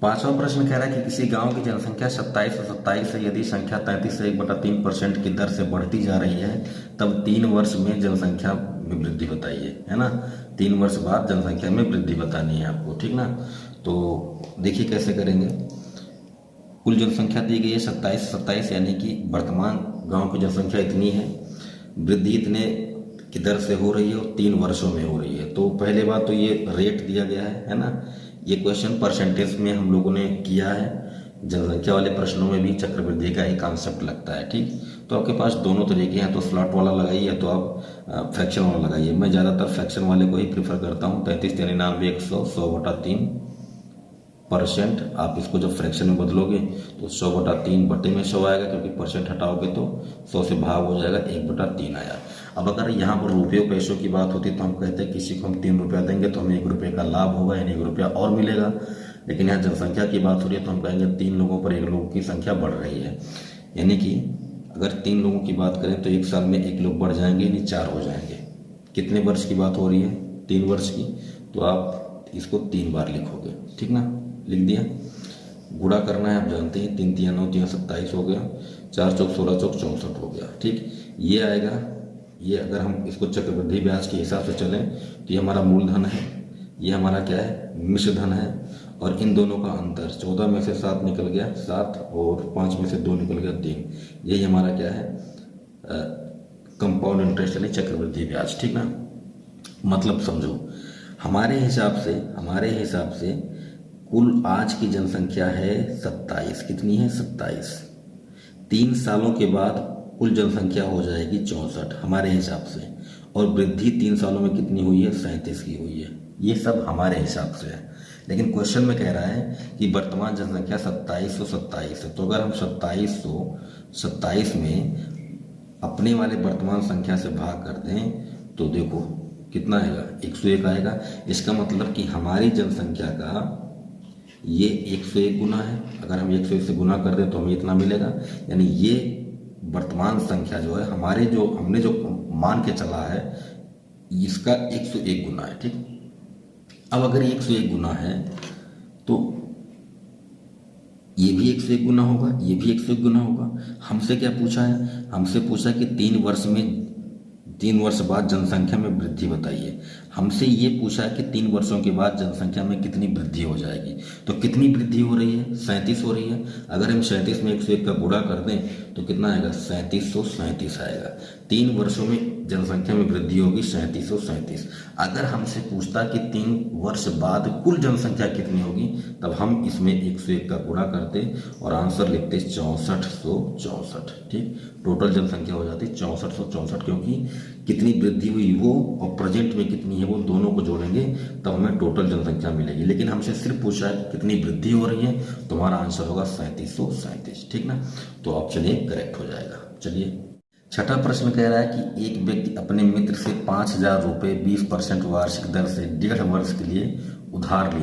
5वां प्रश्न कह रहा है कि किसी गांव की जनसंख्या 27 से 27 है, यदि संख्या 33 से 1/3% की दर से बढ़ती जा रही है, तब 3 वर्ष में जनसंख्या में वृद्धि बताइए, है ना। 3 वर्ष बाद जनसंख्या में वृद्धि बतानी है आपको, ठीक ना। तो देखिए कैसे करेंगे। कुल जनसंख्या दी गई है 27, यानी कि वर्तमान गांव की जनसंख्या इतनी है, वृद्धि इतने की दर से हो रही है और 3 वर्षों में हो रही है। तो पहले बात तो ये रेट दिया गया है ना। ये क्वेश्चन परसेंटेज में हम लोगों ने किया है, जनसंख्या वाले प्रश्नों में भी चक्रवृद्धि का ही कॉन्सेप्ट लगता है। ठीक, तो आपके पास दोनों तरीके हैं, तो स्लॉट वाला लगाइए या तो आप फ्रैक्शन वाला लगाइए। मैं ज़्यादातर फ्रैक्शन वाले को ही प्रीफर करता हूँ। 33 99 100 100/3%। आप इसको जब फ्रैक्शन में बदलोगे तो 100/3 बटे में 100 आएगा, क्योंकि परसेंट हटाओगे तो 100 से भाग हो जाएगा, 1/3 आया। अब अगर यहाँ पर रुपयों पैसों की बात होती तो हम कहते हैं किसी को हम 3 रुपया देंगे तो हमें 1 रुपये का लाभ होगा, यानी 1 रुपया और मिलेगा। लेकिन यहाँ जनसंख्या की बात हो रही है तो हम कहेंगे 3 लोगों पर 1 लोगों की संख्या बढ़ रही है, यानी कि अगर 3 लोगों की बात करें तो 1 साल में 1 लोग बढ़ जाएंगे, यानी 4 हो जाएंगे। कितने वर्ष की बात हो रही है? 3 वर्ष की। तो आप इसको 3 बार लिखोगे, ठीक ना, लिख दिया। गुणा करना है, आप जानते हैं, 3 3 9 3 27 हो गया, 4 चौक 16 चौक 64 हो गया। ठीक, ये आएगा। ये अगर हम इसको चक्रवृद्धि ब्याज के हिसाब से चलें तो ये हमारा मूलधन है, ये हमारा क्या है, मिश्र धन है, और इन दोनों का अंतर 14 में से 7 निकल गया 7, और 5 में से 2 निकल गया 3। यही हमारा क्या है, कंपाउंड इंटरेस्ट यानी चक्रवृद्धि ब्याज। ठीक ना, मतलब समझो, हमारे हिसाब से कुल आज की जनसंख्या है 27। कितनी है? 27। 3 सालों के बाद कुल जनसंख्या हो जाएगी 64 हमारे हिसाब से, और वृद्धि 3 सालों में कितनी हुई है? 37 की हुई है। ये सब हमारे हिसाब से है, लेकिन क्वेश्चन में कह रहा है कि वर्तमान जनसंख्या 2727 है। तो अगर हम 2727 में अपने वाले वर्तमान संख्या से भाग कर दें तो देखो कितना आएगा, 101 आएगा। इसका मतलब कि हमारी जनसंख्या का ये 101 गुना है। अगर हम 101 से गुना कर दें तो हमें इतना मिलेगा, यानी ये वर्तमान संख्या जो है हमने जो मान के चला है इसका 101 गुना है। ठीक, अब अगर 101 गुना है तो ये भी 101 गुना होगा, ये भी 101 गुना होगा। हमसे क्या पूछा है? हमसे पूछा कि 3 वर्ष बाद जनसंख्या में वृद्धि बताइए। हमसे ये पूछा है कि 3 वर्षों के बाद जनसंख्या में कितनी वृद्धि हो जाएगी। तो कितनी वृद्धि हो रही है? 37 हो रही है। अगर हम 37 में 101 का गुणा कर दें तो कितना आएगा? 3737 आएगा। 3 वर्षों में जनसंख्या में वृद्धि होगी 3737। अगर हमसे पूछता कि 3 वर्ष बाद कुल जनसंख्या कितनी होगी, तब हम इसमें 101 का गुणा करते और आंसर लिखते 6464। ठीक, टोटल जनसंख्या हो जाती 6464, क्योंकि कितनी वृद्धि हुई वो और प्रेजेंट में कितनी है वो दोनों को जोड़ेंगे तब हमें टोटल जनसंख्या मिलेगी। लेकिन हमसे सिर्फ पूछा है कितनी वृद्धि हो रही है, तो हमारा आंसर होगा 3737। ठीक ना, तो ऑप्शन ए करेक्ट हो जाएगा। चलिए, छठा प्रश्न कह रहा है कि एक व्यक्ति अपने मित्र से 5000 रुपये 20% वार्षिक दर से 1.5 वर्ष के लिए उधार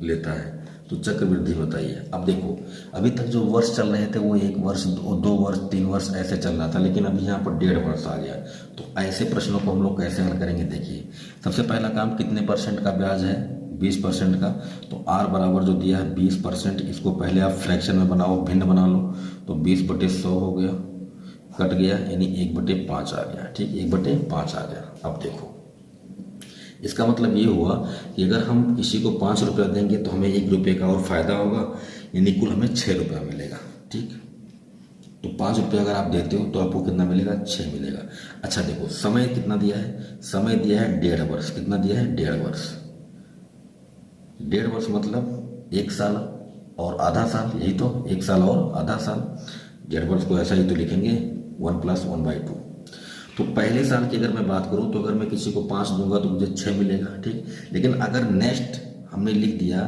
लेता है, तो चक्रवृद्धि बताइए। अब देखो, अभी तक जो वर्ष चल रहे थे वो 1 वर्ष 2 वर्ष 3 वर्ष ऐसे चल रहा था, लेकिन अभी यहाँ पर 1.5 वर्ष आ गया। तो ऐसे प्रश्नों को हम लोग कैसे हल करेंगे? देखिए, सबसे पहला काम, कितने % का ब्याज है? 20% का। तो r बराबर जो दिया है 20%, इसको पहले आप फ्रैक्शन में बनाओ, भिन्न बना लो, तो 20/100 हो गया, कट गया, यानी 1/5 आ गया। ठीक, 1/5 आ गया। अब देखो, इसका मतलब ये हुआ कि अगर हम किसी को 5 रुपया देंगे तो हमें 1 रुपये का और फायदा होगा, यानी कुल हमें 6 रुपया मिलेगा। ठीक, तो 5 रुपया अगर आप देते हो तो आपको कितना मिलेगा? 6 मिलेगा। अच्छा देखो, समय कितना दिया है? समय दिया है 1.5 वर्ष। कितना दिया है? 1.5 वर्ष। 1.5 वर्ष मतलब 1 साल और आधा साल, यही तो, 1 साल और आधा साल। 1.5 वर्ष को ऐसा ही तो लिखेंगे, 1 + 1/2। तो पहले साल की अगर मैं बात करूं तो अगर मैं किसी को 5 दूंगा तो मुझे 6 मिलेगा। ठीक, लेकिन अगर नेक्स्ट हमने लिख दिया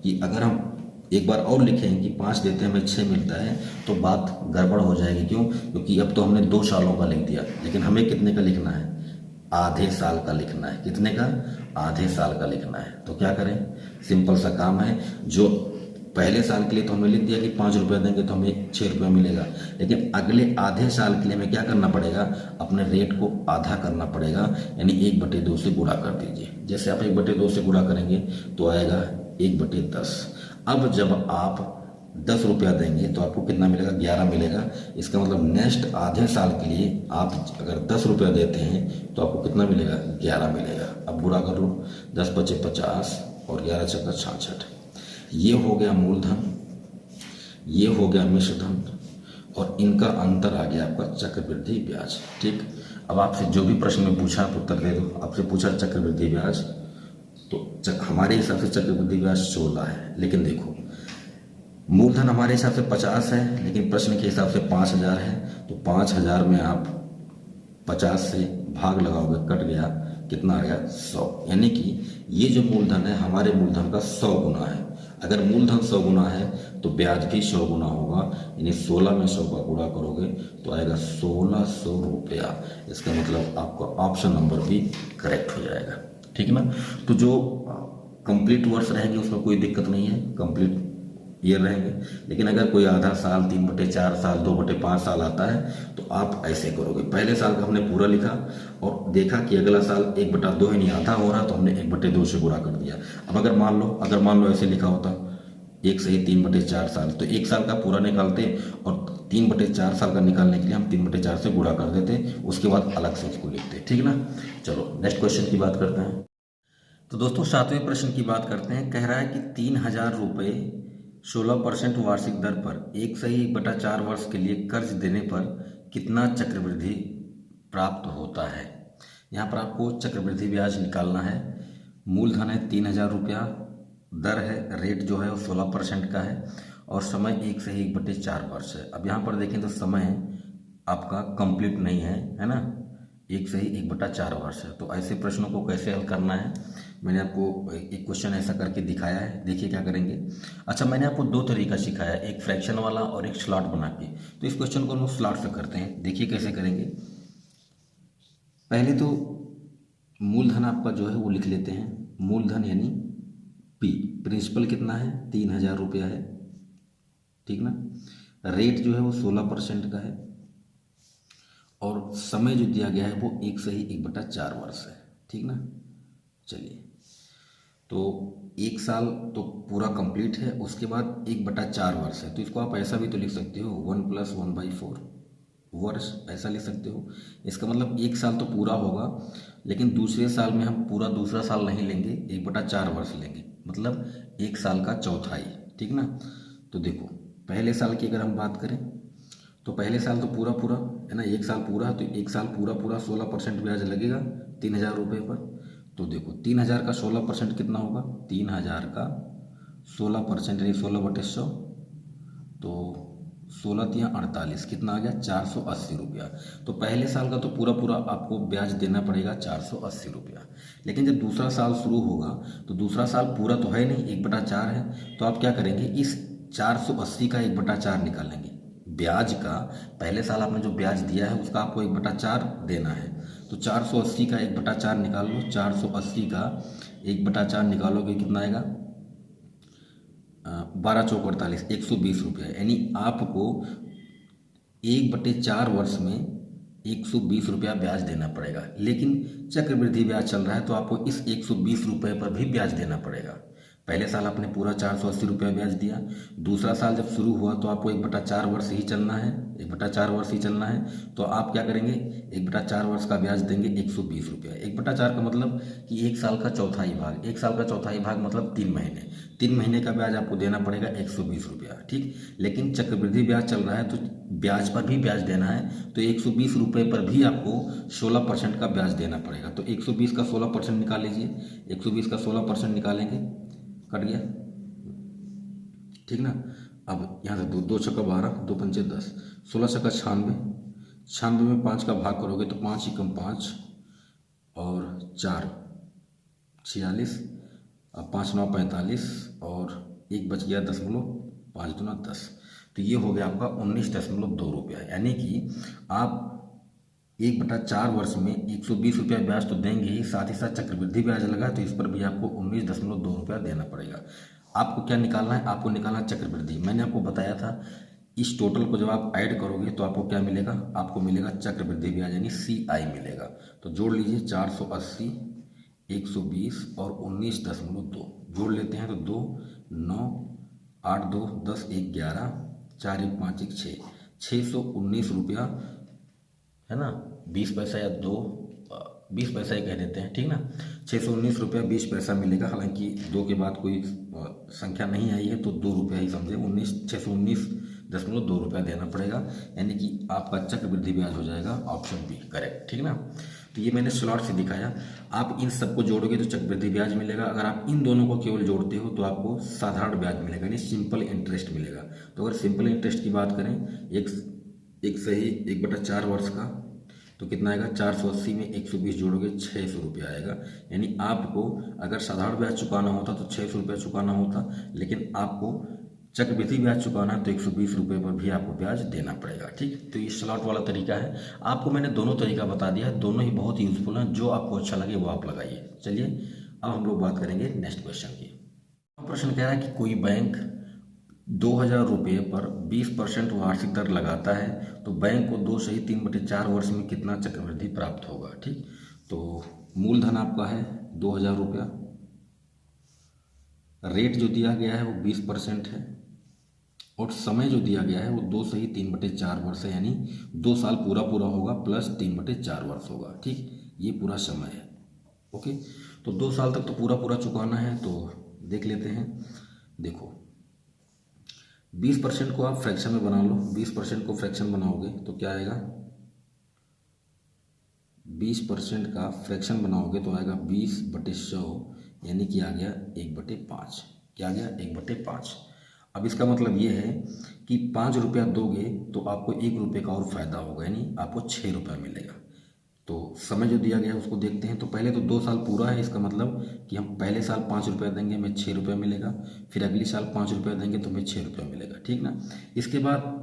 कि अगर हम एक बार और लिखें कि 5 देते हैं हमें 6 मिलता है, तो बात गड़बड़ हो जाएगी। क्यों? क्योंकि अब तो हमने 2 सालों का लिख दिया, लेकिन हमें कितने का लिखना है? आधे साल का लिखना है। कितने का? आधे साल का लिखना है। तो क्या करें? सिंपल सा काम है, जो पहले साल के लिए तो हमने लिख दिया कि 5 रुपया देंगे तो हमें 6 रुपया मिलेगा, लेकिन अगले आधे साल के लिए हमें क्या करना पड़ेगा? अपने रेट को आधा करना पड़ेगा, यानी 1/2 से गुणा कर दीजिए। जैसे आप 1/2 से गुणा करेंगे तो आएगा 1/10। अब जब आप 10 रुपया देंगे तो आपको कितना मिलेगा? 11 मिलेगा। इसका मतलब नेक्स्ट आधे साल के लिए आप अगर 10 रुपया देते हैं तो आपको कितना मिलेगा? 11 मिलेगा। अब गुणा कर लो, 10 × 5 = 50 और 11 × 6 = 66। ये हो गया मूलधन, ये हो गया मिश्र धन, और इनका अंतर आ गया आपका चक्रवृद्धि ब्याज। ठीक, अब आपसे जो भी प्रश्न में पूछा आप उत्तर दे दो। आपसे पूछा चक्रवृद्धि ब्याज, तो हमारे हिसाब से चक्रवृद्धि ब्याज 16 है। लेकिन देखो, मूलधन हमारे हिसाब से 50 है, लेकिन प्रश्न के हिसाब से 5,000 है, तो 5,000 में आप 50 से भाग लगाओगे, कट गया, कितना आ गया 100। यानी कि ये जो मूलधन है हमारे मूलधन का 100 गुना है। अगर मूलधन 100 गुना है तो ब्याज भी 100 गुना होगा, यानी 16 में 100 का गुणा करोगे तो आएगा 1600 रुपया। इसका मतलब आपका ऑप्शन नंबर भी करेक्ट हो जाएगा, ठीक है ना। तो जो कंप्लीट वर्ष रहेंगे उसमें कोई दिक्कत नहीं है, कंप्लीट ईयर रहेंगे। लेकिन अगर कोई आधा साल, 3/4 साल, 2/5 साल आता है तो आप ऐसे करोगे, पहले साल का हमने पूरा लिखा और देखा कि अगला साल 1/2 ही नहीं, आधा हो रहा तो हमने 1/2 से गुणा कर दिया। अब अगर मान लो ऐसे लिखा होता 1 से 3/4 साल, तो 1 साल का पूरा निकालते और 3/4 साल का निकालने के लिए हम 3/4 से गुणा कर देते, उसके बाद अलग से उसको लिखते, ठीक ना। चलो नेक्स्ट क्वेश्चन की बात करते हैं। तो दोस्तों 7वें प्रश्न की बात करते हैं। कह रहा है कि 3,000 रुपये 16% वार्षिक दर पर 1/4 वर्ष के लिए कर्ज देने पर कितना चक्रवृद्धि प्राप्त होता है। यहाँ पर आपको चक्रवृद्धि ब्याज निकालना है। मूलधन है 3,000 रुपया, दर है, रेट जो है वो 16% का है और समय 1/4 वर्ष है। अब यहाँ पर देखें तो समय आपका कंप्लीट नहीं है ना, 1/4 वर्ष है। तो ऐसे प्रश्नों को कैसे हल करना है मैंने आपको एक क्वेश्चन ऐसा करके दिखाया है, देखिए क्या करेंगे। अच्छा, मैंने आपको 2 तरीका सिखाया, एक फ्रैक्शन वाला और एक स्लॉट बना के। तो इस क्वेश्चन को हम स्लॉट से करते हैं, देखिए कैसे करेंगे। पहले तो मूलधन आपका जो है वो लिख लेते हैं। मूलधन यानी पी, प्रिंसिपल कितना है 3,000 रुपया है, ठीक ना। रेट जो है वो 16% का है और समय जो दिया गया है वो 1/4 वर्ष है, ठीक ना। चलिए, तो 1 साल तो पूरा कंप्लीट है, उसके बाद 1/4 वर्ष है। तो इसको आप ऐसा भी तो लिख सकते हो 1 + 1/4 वर्ष, ऐसा लिख सकते हो। इसका मतलब 1 साल तो पूरा होगा, लेकिन दूसरे साल में हम पूरा दूसरा साल नहीं लेंगे, 1/4 वर्ष लेंगे, मतलब 1 साल का चौथाई, ठीक ना। तो देखो पहले साल की अगर हम बात करें तो पहले साल तो पूरा पूरा है ना, 1 साल पूरा, तो 1 साल पूरा पूरा 16% ब्याज लगेगा 3,000 रुपये पर। तो देखो 3,000 का 16% कितना होगा, 3,000 का 16% यानी 16/100, तो 16×3 = 48, कितना आ गया 480 रुपया। तो पहले साल का तो पूरा पूरा आपको ब्याज देना पड़ेगा 480 रुपया। लेकिन जब दूसरा साल शुरू होगा तो दूसरा साल पूरा तो है नहीं, 1/4 है, तो आप क्या करेंगे, इस 480 का 1/4 निकालेंगे। ब्याज का पहले साल आपने जो ब्याज दिया है उसका आपको 1/4 देना है, तो 480 का 1/4 निकाल लो। 480 का 1/4 निकालोगे कितना आएगा, 12 चौक 48, 120 रुपया। यानी आपको 1/4 वर्ष में 120 रुपया ब्याज देना पड़ेगा। लेकिन चक्रवृद्धि ब्याज चल रहा है तो आपको इस 120 रुपये पर भी ब्याज देना पड़ेगा। पहले साल आपने पूरा 480 रुपया ब्याज दिया, दूसरा साल जब शुरू हुआ तो आपको 1/4 वर्ष ही चलना है, 1/4 वर्ष ही चलना है। तो आप क्या करेंगे, 1/4 वर्ष का ब्याज देंगे 120 रुपया। 1/4 का मतलब कि 1 साल का चौथाई भाग, 1 साल का चौथाई भाग मतलब 3 महीने, 3 महीने का ब्याज आपको देना पड़ेगा 120 रुपया, ठीक। लेकिन चक्रवृद्धि ब्याज चल रहा है तो ब्याज पर भी ब्याज देना है, तो 120 रुपये पर भी आपको 16% का ब्याज देना पड़ेगा। तो 120 का 16% निकाल लीजिए, 120 का 16% निकालेंगे, कट गया, ठीक ना। अब यहाँ से 2 छक्का 12, 2 पंचे 10, 16 छक्का 96, 96 में 5 का भाग करोगे तो 5 × 5 और 4 46, अब 5 × 9 45 और 1 बच गया 10.5 × 10, तो ये हो गया आपका 19.2 रुपया। यानी कि आप 1/4 वर्ष में 120 रुपया ब्याज तो देंगे ही, साथ ही साथ चक्रवृद्धि ब्याज लगा तो इस पर भी आपको 19.2 रुपया देना पड़ेगा। आपको क्या निकालना है, आपको निकालना चक्रवृद्धि। मैंने आपको बताया था इस टोटल को जब आप ऐड करोगे तो आपको क्या मिलेगा, आपको मिलेगा चक्रवृद्धि ब्याज यानी CI मिलेगा। तो जोड़ लीजिए 480, 120 और 19.2 जोड़ लेते हैं तो 2, 9, 8, 2, 10, 1, 11, 4, 1, 5, 1, 6, 619 रुपया है ना, 20 पैसा या 20 पैसा ही कह देते हैं, ठीक ना। 619 रुपया 20 पैसा मिलेगा। हालांकि 2 के बाद कोई संख्या नहीं आई है तो 2 रुपया ही समझे, 619.2 रुपया देना पड़ेगा। यानी कि आपका चक्रवृद्धि ब्याज हो जाएगा ऑप्शन बी करेक्ट, ठीक ना। तो ये मैंने स्लॉट से दिखाया। आप इन सबको जोड़ोगे तो चक्रवृद्धि ब्याज मिलेगा। अगर आप इन दोनों को केवल जोड़ते हो तो आपको साधारण ब्याज मिलेगा, यानी सिंपल इंटरेस्ट मिलेगा। तो अगर सिंपल इंटरेस्ट की बात करें, एक सही 1/4 वर्ष का, तो कितना आएगा, 480 में 120 जोड़ोगे 600 रुपया आएगा। यानी आपको अगर साधारण ब्याज चुकाना होता तो 600 रुपया चुकाना होता, लेकिन आपको चक्रवृद्धि ब्याज चुकाना है तो 120 रुपये पर भी आपको ब्याज देना पड़ेगा। ठीक, तो ये स्लॉट वाला तरीका है। आपको मैंने दोनों तरीका बता दिया है, दोनों ही बहुत ही यूजफुल हैं। जो आपको अच्छा लगे वो आप लगाइए। चलिए अब हम लोग बात करेंगे नेक्स्ट क्वेश्चन की। प्रश्न कह रहा है कि कोई बैंक 2000 रुपये पर 20% वार्षिक दर लगाता है, तो बैंक को 2 सही 3/4 वर्ष में कितना चक्रवृद्धि प्राप्त होगा। ठीक, तो मूलधन आपका है 2000 रुपया, रेट जो दिया गया है वो 20% है, और समय जो दिया गया है वो 2 सही 3/4 वर्ष है, यानी 2 साल पूरा होगा प्लस 3/4 वर्ष होगा। ठीक, ये पूरा समय है। ओके, तो 2 साल तक तो पूरा चुकाना है, तो देख लेते हैं। देखो 20% को आप फ्रैक्शन में बना लो। 20% को फ्रैक्शन बनाओगे तो क्या आएगा, 20% का फ्रैक्शन बनाओगे तो आएगा 20/100, यानी कि आ गया 1/5। क्या आ गया, 1/5। अब इसका मतलब ये है कि 5 रुपया दोगे तो आपको 1 रुपये का और फायदा होगा, यानी आपको 6 रुपया मिलेगा। तो समय जो दिया गया है उसको देखते हैं। तो पहले तो 2 साल पूरा है, इसका मतलब कि हम पहले साल 5 रुपया देंगे, हमें 6 रुपया मिलेगा। फिर अगले साल 5 रुपया देंगे तो हमें 6 रुपया मिलेगा। ठीक ना, इसके बाद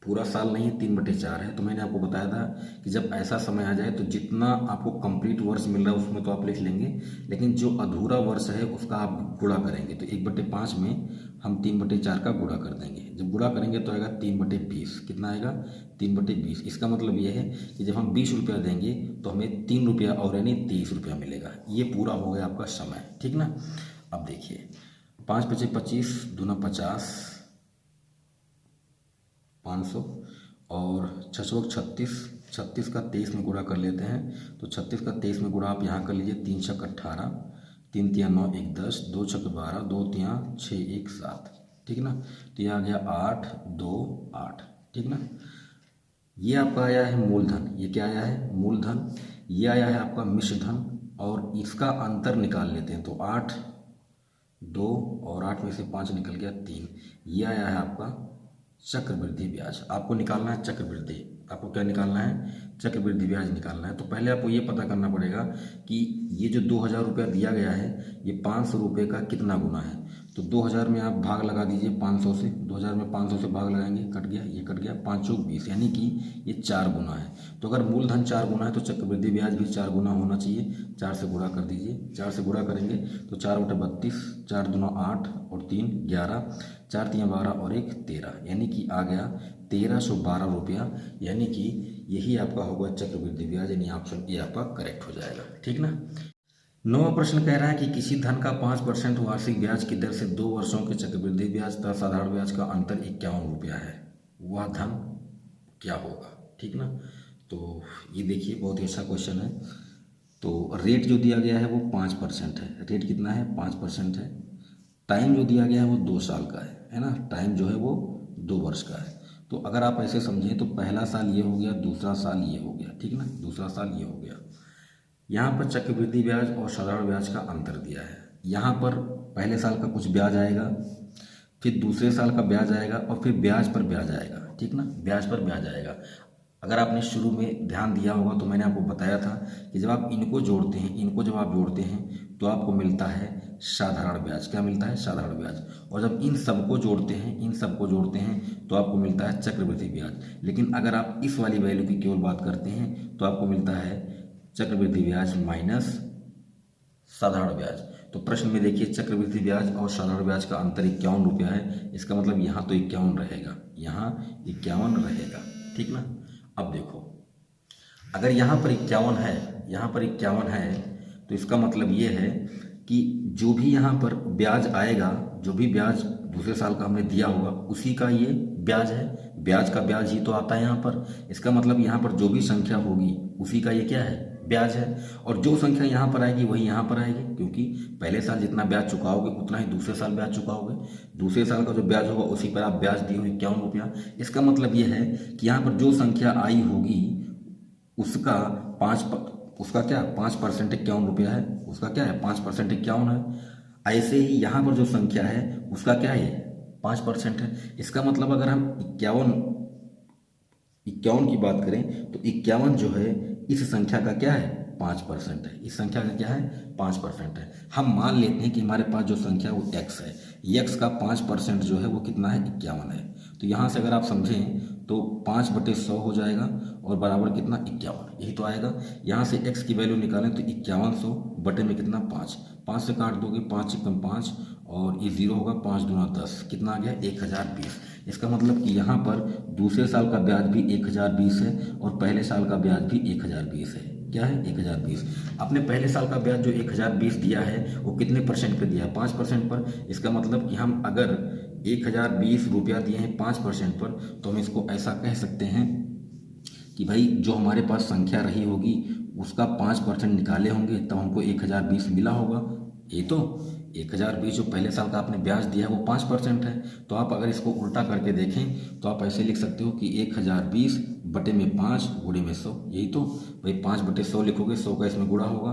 पूरा साल नहीं है, 3/4 है। तो मैंने आपको बताया था कि जब ऐसा समय आ जाए तो जितना आपको कंप्लीट वर्ष मिल रहा है उसमें तो आप लिख लेंगे, लेकिन जो अधूरा वर्ष है उसका आप गुणा करेंगे। तो 1/5 में हम 3/4 का गुणा कर देंगे। जब गुणा करेंगे तो आएगा 3/20। कितना आएगा, 3/20। इसका मतलब ये है कि जब हम 20 रुपया देंगे तो हमें 3 रुपया और यानी 30 रुपया मिलेगा। ये पूरा हो गया आपका समय। ठीक ना, अब देखिए 5 × 5 = 25, दूना 50, 500, और 6 × 36, 36 का 23 में गुणा कर लेते हैं। तो 36 का 23 में गुणा आप यहाँ कर लीजिए। 3 × 6 = 18, 3 × 3 = 9, 1 10, 2 × 6 = 12, 2 × 3 = 6, 1 7। ठीक ना, तो ये आ गया 8, 2, 8। ठीक ना, ये आपका आया है मूलधन। ये क्या आया है, मूलधन। ये आया है आपका मिश्र धन, और इसका अंतर निकाल लेते हैं। तो 8, 2 और 8 में से 5 निकल गया 3। ये आया है आपका चक्रवृद्धि ब्याज। आपको निकालना है चक्रवृद्धि। आपको क्या निकालना है, चक्रवृद्धि ब्याज निकालना है। तो पहले आपको ये पता करना पड़ेगा कि ये जो 2000 रुपया दिया गया है ये 500 रुपये का कितना गुना है। तो 2000 में आप भाग लगा दीजिए 500 से। 2000 में 500 से भाग लगाएंगे, कट गया, ये कट गया, 5 × 20, यानी कि ये 4 गुना है। तो अगर मूलधन 4 गुना है तो चक्रवृद्धि ब्याज भी 4 गुना होना चाहिए। 4 से गुणा कर दीजिए। 4 से गुणा करेंगे तो 4/32, 4 दूना 8 और 3 11, 4 × 3 = 12 और 1 13, यानी कि आ गया 1312 रुपया। यानी कि यही आपका होगा चक्रवृद्धि ब्याज, यानी ऑप्शन ए आपका करेक्ट हो जाएगा। ठीक ना, 9वां प्रश्न कह रहा है कि किसी धन का 5% वार्षिक ब्याज की दर से 2 वर्षों के चक्रवृद्धि ब्याज तथा साधारण ब्याज का अंतर 51 रुपया है, वह धन क्या होगा। ठीक ना, तो ये देखिए बहुत ही अच्छा क्वेश्चन है। तो रेट जो दिया गया है वो 5% है। रेट कितना है, 5% है। टाइम जो दिया गया है वो 2 साल का है ना। टाइम जो है वो 2 वर्ष का है। तो अगर आप ऐसे समझें तो पहला साल ये हो गया, दूसरा साल ये हो गया। ठीक ना, दूसरा साल ये हो गया। यहाँ पर चक्रवृद्धि ब्याज और साधारण ब्याज का अंतर दिया है। यहाँ पर पहले साल का कुछ ब्याज आएगा, फिर दूसरे साल का ब्याज आएगा, और फिर ब्याज पर ब्याज आएगा। ठीक ना, ब्याज पर ब्याज आएगा। अगर आपने शुरू में ध्यान दिया होगा तो मैंने आपको बताया था कि जब आप इनको जोड़ते हैं, इनको जब आप जोड़ते हैं तो आपको मिलता है साधारण ब्याज। क्या मिलता है, साधारण ब्याज। और जब इन सबको जोड़ते हैं, इन सबको जोड़ते हैं तो आपको मिलता है चक्रवृद्धि ब्याज। लेकिन अगर आप इस वाली वैल्यू की केवल बात करते हैं तो आपको मिलता है चक्रवृद्धि ब्याज माइनस साधारण ब्याज। तो प्रश्न में देखिए चक्रवृद्धि ब्याज और साधारण ब्याज का अंतर 51 रुपया है। इसका मतलब यहाँ तो 51 रहेगा, यहाँ 51 रहेगा। ठीक ना, अब देखो अगर यहाँ पर 51 है, यहाँ पर 51 है, तो इसका मतलब ये है कि जो भी यहाँ पर ब्याज आएगा, जो भी ब्याज दूसरे साल का हमने दिया होगा उसी का ये ब्याज है। ब्याज का ब्याज ही तो आता है यहाँ पर। इसका मतलब यहाँ पर जो भी संख्या होगी उसी का ये क्या है, ब्याज है। और जो संख्या यहाँ पर आएगी वही यहाँ पर आएगी, क्योंकि पहले साल जितना ब्याज चुकाओगे उतना ही दूसरे साल ब्याज चुकाओगे। दूसरे साल का जो ब्याज होगा उसी पर आप ब्याज दिए हो 51 रुपया। इसका मतलब ये है कि यहाँ पर जो संख्या आई होगी उसका उसका क्या 5% 51 रुपया है, उसका क्या है 5% 51 है। ऐसे ही यहाँ पर जो संख्या है उसका क्या है 5% है। इसका मतलब अगर हम 51 की बात करें तो 51 जो है इस संख्या का क्या है 5% है, इस संख्या का क्या है 5% है। हम मान लेते हैं कि हमारे पास जो संख्या वो x है, x का 5% जो है वो कितना है 51 है। तो यहाँ से अगर आप समझें तो 5/100 हो जाएगा और बराबर कितना 51, यही तो आएगा। यहाँ से x की वैल्यू निकालें तो 5100 बटे में कितना 5, 5 से काट दोगे 5 × 5 और ये 0 होगा, 5 दूना 10, कितना आ गया 1020। इसका मतलब कि यहाँ पर दूसरे साल का ब्याज भी 1020 है और पहले साल का ब्याज भी 1020 है। क्या है 1020। आपने पहले साल का ब्याज जो 1020 दिया है वो कितने % पे दिया है 5% पर। इसका मतलब कि हम अगर 1020 रुपया दिए हैं 5% पर तो हम इसको ऐसा कह सकते हैं कि भाई जो हमारे पास संख्या रही होगी उसका 5% निकाले होंगे तब हमको 1020 मिला होगा। ये तो 1020 जो पहले साल का आपने ब्याज दिया है वो 5% है। तो आप अगर इसको उल्टा करके देखें तो आप ऐसे लिख सकते हो कि 1020 बटे में 5 गुणे में 100, यही तो भाई 5/100 लिखोगे, 100 का इसमें गुणा होगा।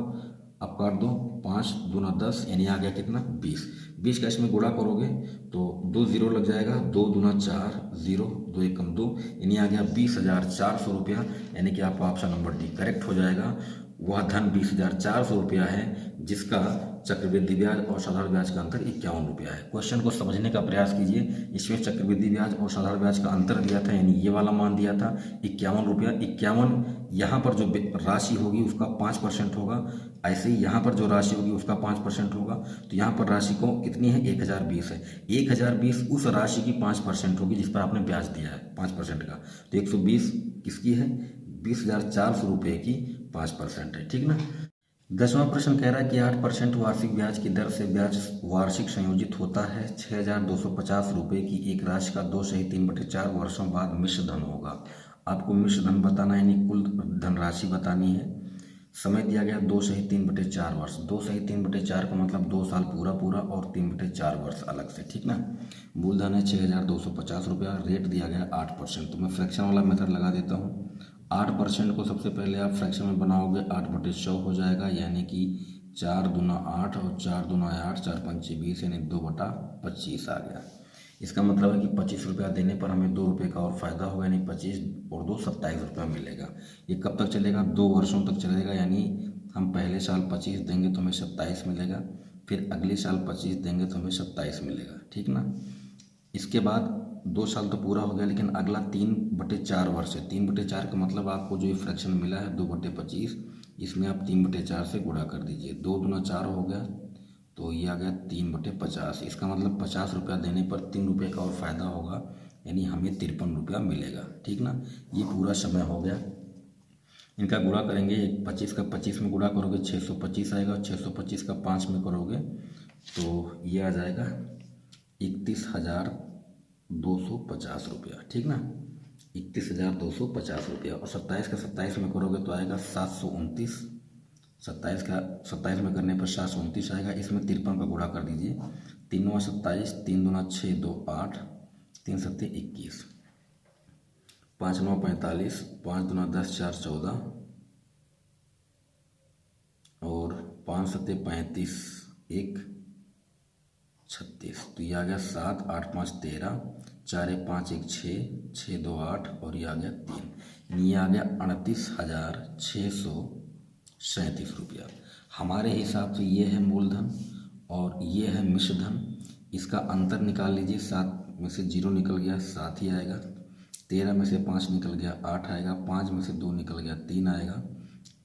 अब काट दो, 5 दूना 10 यानी आ गया कितना 20 का इसमें गुणा करोगे तो 2 0 लग जाएगा, 2 दूना 4 0, 2 एकम 2 यानी आ गया 20,400 रुपया। यानी कि आपका ऑप्शन नंबर डी करेक्ट हो जाएगा। वह धन 20,400 रुपया है जिसका चक्रवृद्धि ब्याज और साधारण ब्याज का अंतर 51 रुपया है। क्वेश्चन को समझने का प्रयास कीजिए। इसमें चक्रवृद्धि ब्याज और साधारण ब्याज का अंतर दिया था यानी ये वाला मान दिया था 51 रुपया। 51 यहाँ पर जो राशि होगी उसका 5% होगा, ऐसे ही यहाँ पर जो राशि होगी उसका 5% होगा। तो यहाँ पर राशि को कितनी है 1020 है, 1020 उस राशि की 5% होगी जिस पर आपने ब्याज दिया है 5% का। तो 120 किसकी है 20,400 रुपये की 5% है, ठीक ना। 10वां प्रश्न कह रहा है कि 8% वार्षिक ब्याज की दर से ब्याज वार्षिक संयोजित होता है। 6,250 रुपये की एक राशि का 2/3/4 वर्षों बाद मिश्र धन होगा। आपको मिश्र धन बताना है यानी कुल धनराशि बतानी है। समय दिया गया 2/3/4 वर्ष। 2/3/4 का मतलब 2 साल पूरा पूरा और 3/4 वर्ष अलग से, ठीक ना। मूलधन है 6,250 रुपया, रेट दिया गया 8%। तो मैं फ्रैक्शन वाला मेथड लगा देता हूँ। 8% को सबसे पहले आप फ्रैक्शन में बनाओगे 8/100 हो जाएगा यानी कि 4 दूना 8 और 4 दूना 8, 4 पंचे 20 यानी 2/25 आ गया। इसका मतलब है कि 25 रुपया देने पर हमें 2 रुपये का और फायदा होगा यानी 25 और 2 27 रुपया मिलेगा। ये कब तक चलेगा 2 वर्षों तक चलेगा यानी हम पहले साल 25 देंगे तो हमें 27 मिलेगा, फिर अगले साल 25 देंगे तो हमें 27 मिलेगा, ठीक ना। इसके बाद 2 साल तो पूरा हो गया लेकिन अगला 3/4 वर्ष है। 3/4 का मतलब आपको जो ये फ्रैक्शन मिला है 2/25, इसमें आप 3/4 से गुणा कर दीजिए। 2 दूना 4 हो गया तो ये आ गया 3/50। इसका मतलब 50 रुपया देने पर 3 रुपये का और फायदा होगा यानी हमें 53 रुपया मिलेगा, ठीक ना। ये पूरा समय हो गया। इनका गुणा करेंगे 25 का 25 में गुणा करोगे 625 आएगा, 625 का 5 में करोगे तो ये आ जाएगा 31,250 रुपया, ठीक ना। 31,250 रुपया। और 27 का 27 में करोगे तो आएगा 729। 27 का 27 में करने पर 729 आएगा। इसमें 53 का गुणा कर दीजिए। 3 9 27, 3 दूना 6, 2 8, 3 7 21, 5 9 45, 5 दूना 10, 4 14 और 5 7 35, 1 36। तो ये आ गया 7 8 5 13, 4 1 5 1 6, 6 2 8 और ये आ गया 3। ये आ गया 38,637 रुपया। हमारे हिसाब से ये है मूलधन और ये है मिश्र धन। इसका अंतर निकाल लीजिए। 7 में से 0 निकल गया 7 ही आएगा, 13 में से 5 निकल गया 8 आएगा, 5 में से 2 निकल गया 3 आएगा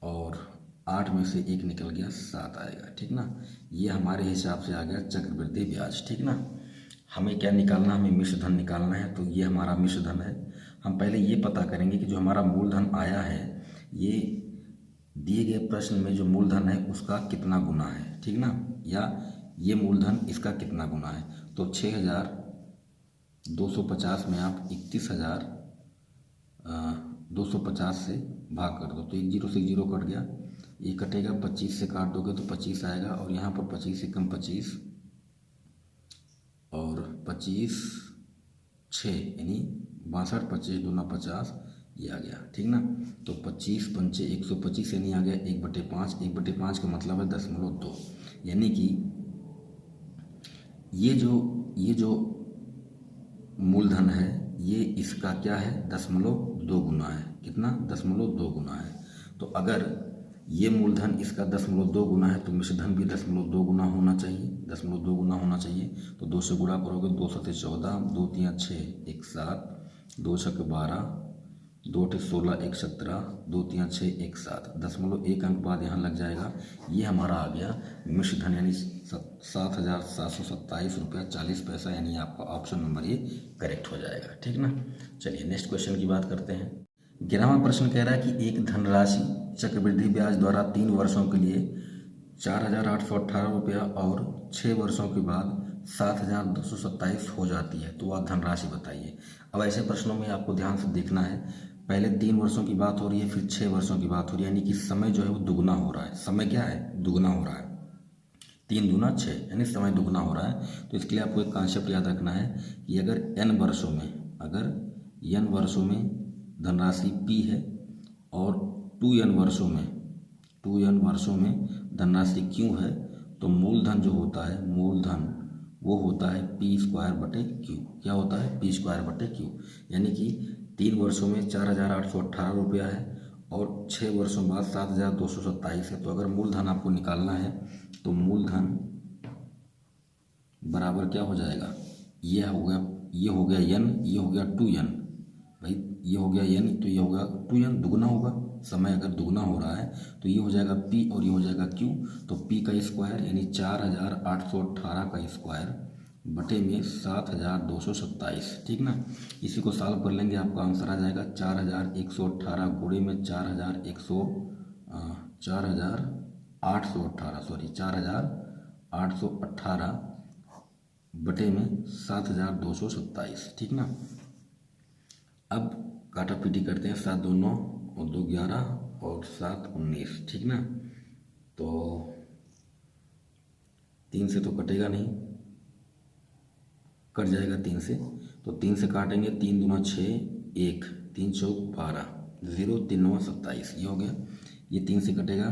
और 8 में से 1 निकल गया 7 आएगा, ठीक ना। ये हमारे हिसाब से आ गया चक्रवृद्धि ब्याज, ठीक ना। हमें क्या निकालना, हमें मिश्र धन निकालना है। तो ये हमारा मिश्र धन है। हम पहले ये पता करेंगे कि जो हमारा मूलधन आया है ये दिए गए प्रश्न में जो मूलधन है उसका कितना गुना है, ठीक ना, या ये मूलधन इसका कितना गुना है। तो 6,250 में आप 31,250 से भाग कर दो तो 1 0 से 0 कट गया, ये कटेगा। 25 से काट दोगे तो 25 आएगा और यहाँ पर 25 एकम 25 और 25 6 यानी 62, 25 दूना 50, ये आ गया, ठीक ना। तो 25 पंचे 125 यानी आ गया 1/5। 1/5 का मतलब है 0.2, यानी कि ये जो मूलधन है ये इसका क्या है, 0.2 गुना है। कितना, 0.2 गुना है। तो अगर ये मूलधन इसका 0.2 गुना है तो मिश्रधन भी 0.2 गुना होना चाहिए, 0.2 गुना होना चाहिए। तो 2 से गुणा करोगे, 2 7 14, 2 3 6 1 7, 2 6 12, 2 8 16 1 17, 2 3 6 1 7, 0.1 अंक बाद यहाँ लग जाएगा। ये हमारा आ गया मिश्रधन, यानी 7,727 रुपया 40 पैसा, यानी आपका ऑप्शन नंबर ये करेक्ट हो जाएगा, ठीक ना। चलिए नेक्स्ट क्वेश्चन की बात करते हैं। 11वां प्रश्न कह रहा है कि एक धनराशि चक्रवृद्धि ब्याज द्वारा 3 वर्षों के लिए 4,818 रुपया और 6 वर्षों के बाद 7,227 हो जाती है, तो वह धनराशि बताइए। अब ऐसे प्रश्नों में आपको ध्यान से देखना है, पहले 3 वर्षों की बात हो रही है, फिर 6 वर्षों की बात हो रही है, यानी कि समय जो है वो दुगना हो रहा है। समय क्या है, दुगना हो रहा है। 3 दूना 6, यानी समय दुगना हो रहा है। तो इसके लिए आपको एक कॉन्सेप्ट याद रखना है कि अगर n वर्षों में धनराशि P है और 2n वर्षों में धनराशि Q है, तो मूलधन जो होता है, मूलधन वो होता है P²/Q। क्या होता है, P²/Q। यानी कि 3 वर्षों में 4,818 रुपया है और 6 वर्षों बाद 7,227 है। तो अगर मूलधन आपको निकालना है तो मूलधन बराबर क्या हो जाएगा, ये हो गया n, ये हो गया 2n। भाई ये हो गया n तो ये होगा 2n, दुगना होगा। समय अगर दुगना हो रहा है तो ये हो जाएगा p और ये हो जाएगा q। तो p का स्क्वायर यानी 4,818 का स्क्वायर बटे में 7,227, ठीक ना। इसी को सॉल्व कर लेंगे, आपका आंसर आ जाएगा 4,118 गुणे में 4,818 बटे में 7,227, ठीक ना। अब काटा पीटी करते हैं, 7 2 9 और 2 11 और 7 19, ठीक ना। तो 3 से तो कटेगा नहीं, कट जाएगा 3 से, तो 3 से काटेंगे, 3 दूना 6 1, 3 चौक 12, 0 3 9 27, ये हो गया। ये 3 से कटेगा,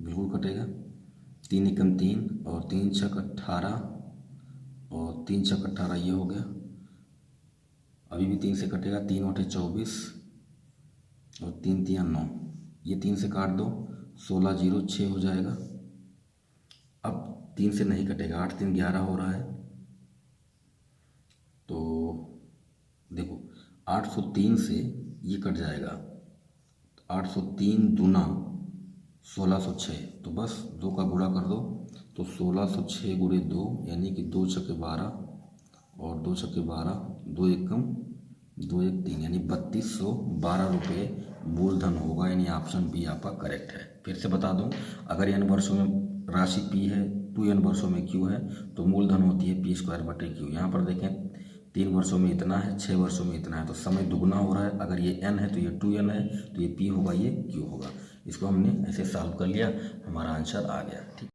बिल्कुल कटेगा। 3 एकम 3 और 3 छक 18 और 3 छक 18, ये हो गया। अभी भी 3 से कटेगा, 3 8 24 और 3 3 9, ये 3 से काट दो, 16 0 6 हो जाएगा। अब 3 से नहीं कटेगा, 8 3 11 हो रहा है। तो देखो 803 से ये कट जाएगा, 803 दूना 1606, तो बस 2 का गुणा कर दो, तो 1606 गुणे 2 यानी कि 2 छक्के 12 और 2 छक्के 12, 2 एकम 2 1 3, यानी 3212 रुपये मूलधन होगा, यानी ऑप्शन बी आपका करेक्ट है। फिर से बता दूं, अगर n वर्षों में राशि P है, 2n वर्षों में Q है, तो मूलधन होती है P²/Q। यहाँ पर देखें 3 वर्षों में इतना है, 6 वर्षों में इतना है, तो समय दुगना हो रहा है। अगर ये n है तो ये 2n है, तो ये P होगा, ये Q होगा। इसको हमने ऐसे सॉल्व कर लिया, हमारा आंसर आ गया, ठीक।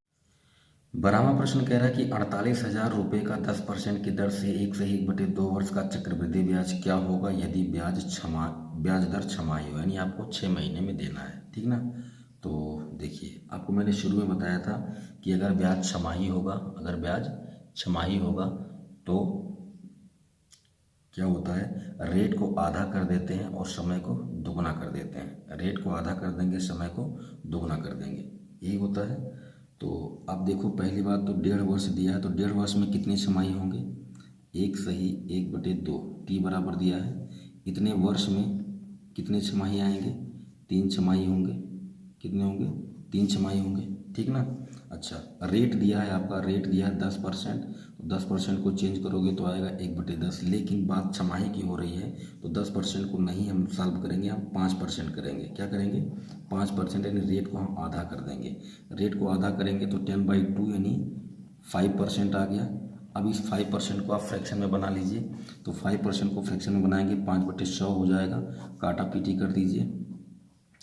12वां प्रश्न कह रहा है कि 48,000 रुपये का 10% की दर से 1 से 1/2 वर्ष का चक्रवृद्धि ब्याज क्या होगा यदि ब्याज दर छमाही हो, यानी आपको 6 महीने में देना है, ठीक ना। तो देखिए, आपको मैंने शुरू में बताया था कि अगर ब्याज छमाही होगा तो क्या होता है, रेट को आधा कर देते हैं और समय को दुगना कर देते हैं। रेट को आधा कर देंगे, समय को दुगना कर देंगे, यही होता है। तो अब देखो, पहली बात तो 1.5 वर्ष दिया है, तो 1.5 वर्ष में कितनी छमाही होंगे, 1 सही 1/2, टी बराबर दिया है। इतने वर्ष में कितने छमाही आएंगे, 3 छमाही होंगे। कितने होंगे, 3 छमाही होंगे, ठीक ना। अच्छा, रेट दिया है, आपका रेट दिया है 10%, तो 10% को चेंज करोगे तो आएगा 1/10। लेकिन बात छमाही की हो रही है, तो 10% को नहीं हम सॉल्व करेंगे, हम 5% करेंगे। क्या करेंगे, 5%, यानी रेट को हम आधा कर देंगे। रेट को आधा करेंगे तो 10/2 यानी 5% आ गया। अब इस 5% को आप फ्रैक्शन में बना लीजिए, तो 5% को फ्रैक्शन में बनाएंगे, 5/100 हो जाएगा। काटा पीटी कर दीजिए,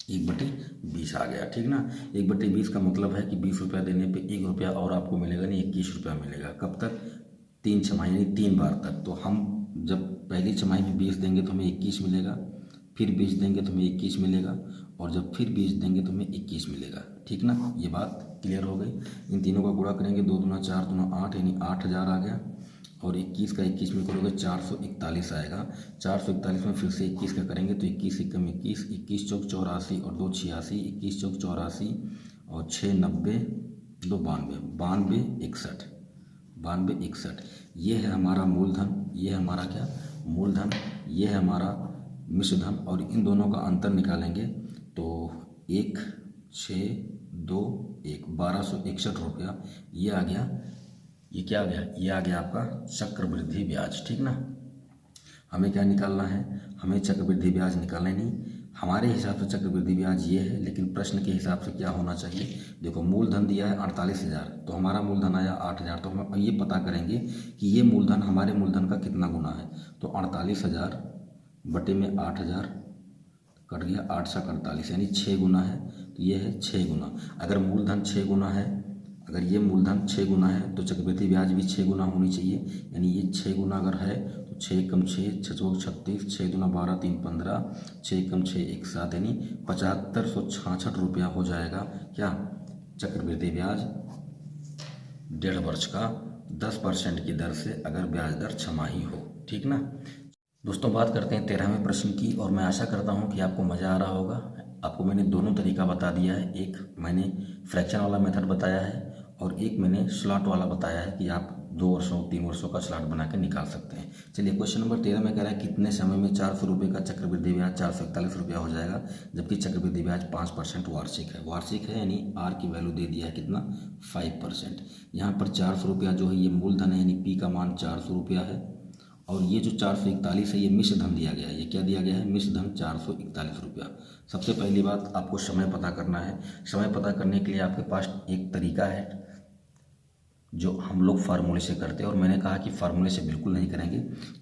1/20 आ गया, ठीक ना। 1/20 का मतलब है कि 20 रुपया देने पे 1 रुपया और आपको मिलेगा, नहीं 21 रुपया मिलेगा। कब तक, 3 छमाही यानी 3 बार तक। तो हम जब पहली छमाही में 20 देंगे तो हमें 21 मिलेगा, फिर 20 देंगे तो हमें 21 मिलेगा, और जब फिर 20 देंगे तो हमें 21 मिलेगा। ठीक ना, ये बात क्लियर हो गई। इन तीनों का गुणा करेंगे, 2 दूना 4 दूना 8 यानी 8000 आ गया, और 21 का 21 में करोगे 441 आएगा। 441 में फिर से 21 का करेंगे तो 21 एकम 21, 21 चौक 84 और 2 86, 21 चौक 84 और 6 90, 2 92, 92 61, 92 61। ये है हमारा मूलधन, ये है हमारा क्या मूलधन, ये है हमारा मिश्र धन, और इन दोनों का अंतर निकालेंगे तो 1 6 2 1 1261 रुपया ये आ गया। ये क्या आ गया, ये आ गया आपका चक्रवृद्धि ब्याज। ठीक ना, हमें क्या निकालना है, हमें चक्रवृद्धि ब्याज निकालना ही नहीं, हमारे हिसाब से चक्रवृद्धि ब्याज ये है, लेकिन प्रश्न के हिसाब से क्या होना चाहिए। देखो मूलधन दिया है 48,000, तो हमारा मूलधन आया 8,000, तो हम ये पता करेंगे कि ये मूलधन हमारे मूलधन का कितना गुना है। तो 48,000 बटे में 8,000 कट गया, 8 से 48 यानी 6 गुना है, तो ये है 6 गुना। अगर मूलधन 6 गुना है, अगर ये मूलधन 6 गुना है तो चक्रवृद्धि ब्याज भी 6 गुना होनी चाहिए, यानी ये 6 गुना अगर है तो 6 कम 6 6 36, 6 दूना 12 3 15, 6 कम 6 1 7 यानी 7566 रुपया हो जाएगा क्या चक्रवृद्धि ब्याज 1.5 वर्ष का 10% की दर से, अगर ब्याज दर छमाही हो। ठीक ना दोस्तों, बात करते हैं 13वें प्रश्न की, और मैं आशा करता हूं कि आपको मज़ा आ रहा होगा। आपको मैंने दोनों तरीका बता दिया है, एक मैंने फ्रैक्शन वाला मेथड बताया है और एक मैंने स्लॉट वाला बताया है कि आप 2 वर्षों 3 वर्षों का स्लॉट बना के निकाल सकते हैं। चलिए क्वेश्चन नंबर 13 में कह रहा है कितने समय में 400 रुपये का चक्रवृद्धि ब्याज 441 रुपया हो जाएगा, जबकि चक्रवृद्धि ब्याज 5% वार्षिक है। वार्षिक है यानी आर की वैल्यू दे दिया है कितना 5%। यहाँ पर 400 रुपया जो है ये मूलधन है, यानी पी का मान 400 रुपया है, और ये जो 441 है ये मिश्र धन दिया गया है। ये क्या दिया गया है, मिश्र धन 441 रुपया। सबसे पहली बात आपको समय पता करना है। समय पता करने के लिए आपके पास एक तरीका है जो हम लोग फार्मूले से करते हैं, और मैंने कहा कि फार्मूले से बिल्कुल नहीं करेंगे,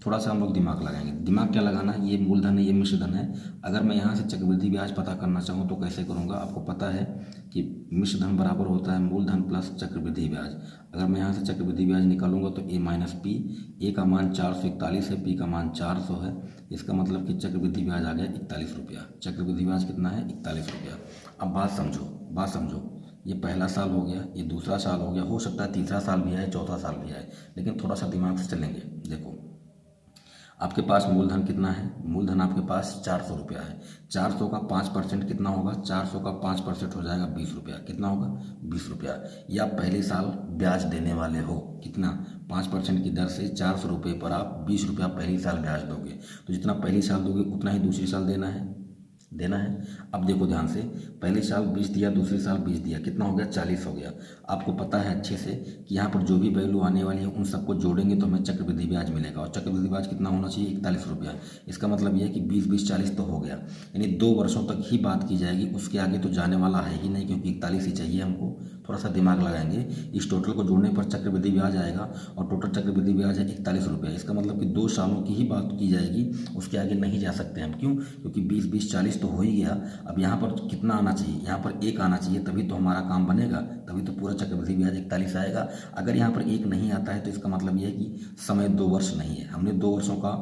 थोड़ा सा हम लोग दिमाग लगाएंगे। दिमाग क्या लगाना है, ये मूलधन है ये मिश्र धन है, अगर मैं यहाँ से चक्रवृद्धि ब्याज पता करना चाहूँ तो कैसे करूँगा। आपको पता है कि मिश्र धन बराबर होता है मूलधन प्लस चक्रवृद्धि ब्याज। अगर मैं यहाँ से चक्रवृद्धि ब्याज निकालूंगा तो ए माइनस पी, ए का मान 441 है, पी का मान 400 है, इसका मतलब कि चक्रवृद्धि ब्याज आ गया 41 रुपया। चक्रवृद्धि ब्याज कितना है 41 रुपया। अब बात समझो, ये पहला साल हो गया, ये दूसरा साल हो गया, हो सकता है तीसरा साल भी आए, चौथा साल भी आए, लेकिन थोड़ा सा दिमाग से चलेंगे। देखो आपके पास मूलधन कितना है, मूलधन आपके पास 400 रुपया है। 400 का 5% कितना होगा, 400 का 5% हो जाएगा 20 रुपया। कितना होगा 20 रुपया। या पहले साल ब्याज देने वाले हो, कितना 5% की दर से 400 रुपये पर आप 20 रुपया पहली साल ब्याज दोगे, तो जितना पहली साल दोगे उतना ही दूसरी साल देना है। अब देखो ध्यान से, पहले साल 20 दिया, दूसरे साल 20 दिया, कितना हो गया 40 हो गया। आपको पता है अच्छे से कि यहाँ पर जो भी वैल्यू आने वाली है उन सबको जोड़ेंगे तो हमें चक्रवृद्धि ब्याज मिलेगा, और चक्रवृद्धि ब्याज कितना होना चाहिए 41 रुपया। इसका मतलब यह है कि 20 20 40 तो हो गया, यानी 2 वर्षों तक ही बात की जाएगी, उसके आगे तो जाने वाला है ही नहीं, क्योंकि 41 ही चाहिए हमको। थोड़ा सा दिमाग लगाएंगे, इस टोटल को जोड़ने पर चक्रवृद्धि ब्याज आएगा, और टोटल चक्रवृद्धि ब्याज है 41 रुपया। इसका मतलब कि 2 सालों की ही बात की जाएगी, उसके आगे नहीं जा सकते हम। क्यों, क्योंकि 20 20 40 तो हो ही गया। अब यहाँ पर कितना आना चाहिए, यहाँ पर 1 आना चाहिए, तभी तो हमारा काम बनेगा, तभी तो पूरा चक्रवृद्धि ब्याज 41 आएगा। अगर यहाँ पर 1 नहीं आता है तो इसका मतलब यह है कि समय 2 वर्ष नहीं है। हमने 2 वर्षों का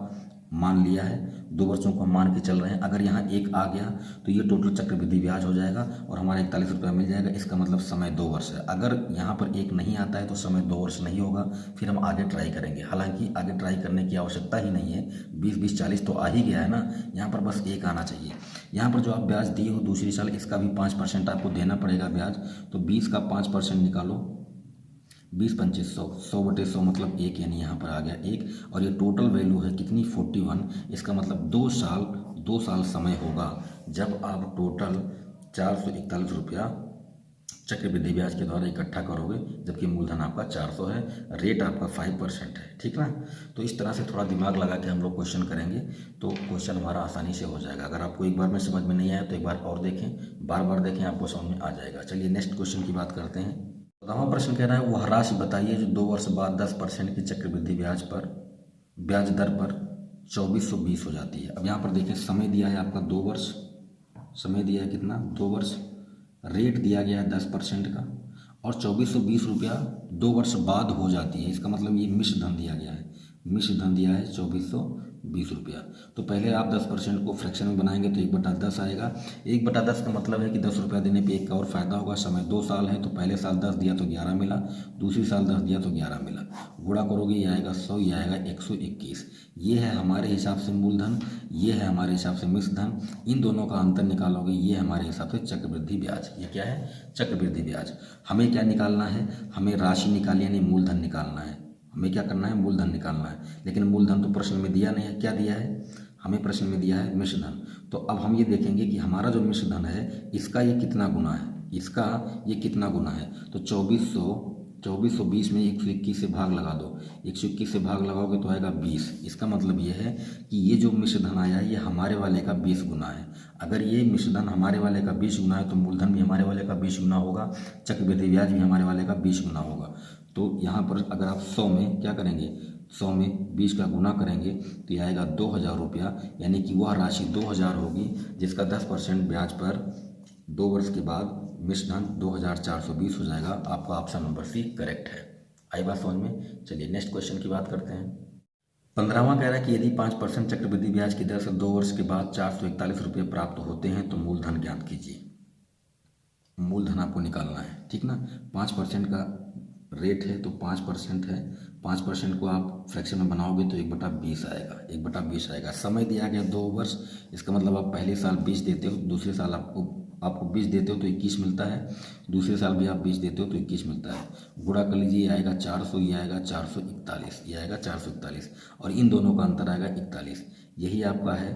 मान लिया है, 2 वर्षों को हम मान के चल रहे हैं। अगर यहाँ 1 आ गया तो ये टोटल चक्रवृद्धि ब्याज हो जाएगा और हमारा 41 रुपया मिल जाएगा। इसका मतलब समय 2 वर्ष है। अगर यहाँ पर 1 नहीं आता है तो समय 2 वर्ष नहीं होगा, फिर हम आगे ट्राई करेंगे। हालांकि आगे ट्राई करने की आवश्यकता ही नहीं है, 20 20 40 तो आ ही गया है ना, यहाँ पर बस 1 आना चाहिए। यहाँ पर जो आप ब्याज दिए हो दूसरी साल, इसका भी 5% आपको देना पड़ेगा ब्याज। तो 20 का 5% निकालो, 20 25 100, 100 बटे 100 मतलब 1, यानी यहाँ पर आ गया 1। और ये टोटल वैल्यू है कितनी 41। इसका मतलब 2 साल समय होगा जब आप टोटल 441 रुपया चक्रवृद्धि ब्याज के द्वारा इकट्ठा करोगे, जबकि मूलधन आपका 400 है, रेट आपका 5% है। ठीक ना, तो इस तरह से थोड़ा दिमाग लगा के हम लोग क्वेश्चन करेंगे तो क्वेश्चन हमारा आसानी से हो जाएगा। अगर आपको एक बार में समझ में नहीं आया तो एक बार और देखें, बार बार देखें, आपको समझ में आ जाएगा। चलिए नेक्स्ट क्वेश्चन की बात करते हैं। 14वां प्रश्न कह रहा है वह राशि बताइए जो 2 वर्ष बाद 10% की चक्रवृद्धि ब्याज दर पर 2420 हो जाती है। अब यहाँ पर देखें, समय दिया है आपका 2 वर्ष, समय दिया है कितना 2 वर्ष, रेट दिया गया है 10% का, और 2420 रुपया 2 वर्ष बाद हो जाती है। इसका मतलब ये मिश्र धन दिया गया है, मिश्र धन दिया है ₹20। तो पहले आप 10% को फ्रैक्शन में बनाएंगे तो 1/10 आएगा। 1/10 का मतलब है कि ₹10 देने पे एक का और फायदा होगा। समय 2 साल है तो पहले साल 10 दिया तो 11 मिला, दूसरी साल 10 दिया तो 11 मिला। गुणा करोगे ये आएगा 100, ये आएगा 121। ये है हमारे हिसाब से मूलधन, ये है हमारे हिसाब से मिश्र धन। इन दोनों का अंतर निकालोगे, ये हमारे हिसाब से चक्रवृद्धि ब्याज। ये क्या है? चक्रवृद्धि ब्याज। हमें क्या निकालना है? हमें राशि निकाली यानी मूलधन निकालना है। हमें क्या करना है? मूलधन निकालना है। लेकिन मूलधन तो प्रश्न में दिया नहीं है। क्या दिया है? हमें प्रश्न में दिया है मिश्र धन। तो अब हम ये देखेंगे कि हमारा जो मिश्र धन है इसका ये कितना गुना है, इसका ये कितना गुना है। तो 2420 में 121 से भाग लगा दो। 121 से भाग लगाओगे तो आएगा 20। इसका मतलब ये है कि ये जो मिश्र धन आया है ये हमारे वाले का 20 गुना है। अगर ये मिश्र धन हमारे वाले का 20 गुना है तो मूलधन भी हमारे वाले का 20 गुना होगा, चक्रवृद्धि ब्याज भी हमारे वाले का 20 गुना होगा। तो यहाँ पर अगर आप 100 में क्या करेंगे, 100 में 20 का गुना करेंगे तो ये आएगा ₹2000, यानी कि वह राशि 2000 होगी जिसका 10% ब्याज पर 2 वर्ष के बाद मिश्र धन 2420 हो जाएगा। आपका ऑप्शन नंबर सी करेक्ट है। आई बात समझ में? चलिए नेक्स्ट क्वेश्चन की बात करते हैं। 15वां कह रहा है कि यदि 5% चक्रवृद्धि ब्याज की दर से 2 वर्ष के बाद ₹441 प्राप्त होते हैं तो मूलधन ज्ञात कीजिए। मूलधन आपको निकालना है, ठीक ना। 5% का रेट है तो 5% है, 5% को आप फ्रैक्शन में बनाओगे तो 1/20 आएगा, 1/20 आएगा। समय दिया गया 2 वर्ष, इसका मतलब आप पहले साल 20 देते हो, दूसरे साल आपको 20 देते हो तो 21 मिलता है, दूसरे साल भी आप 20 देते हो तो 21 मिलता है। गुणा कर लीजिए, ये आएगा 400, ये आएगा 441, ये आएगा 441 और इन दोनों का अंतर आएगा 41। यही आपका है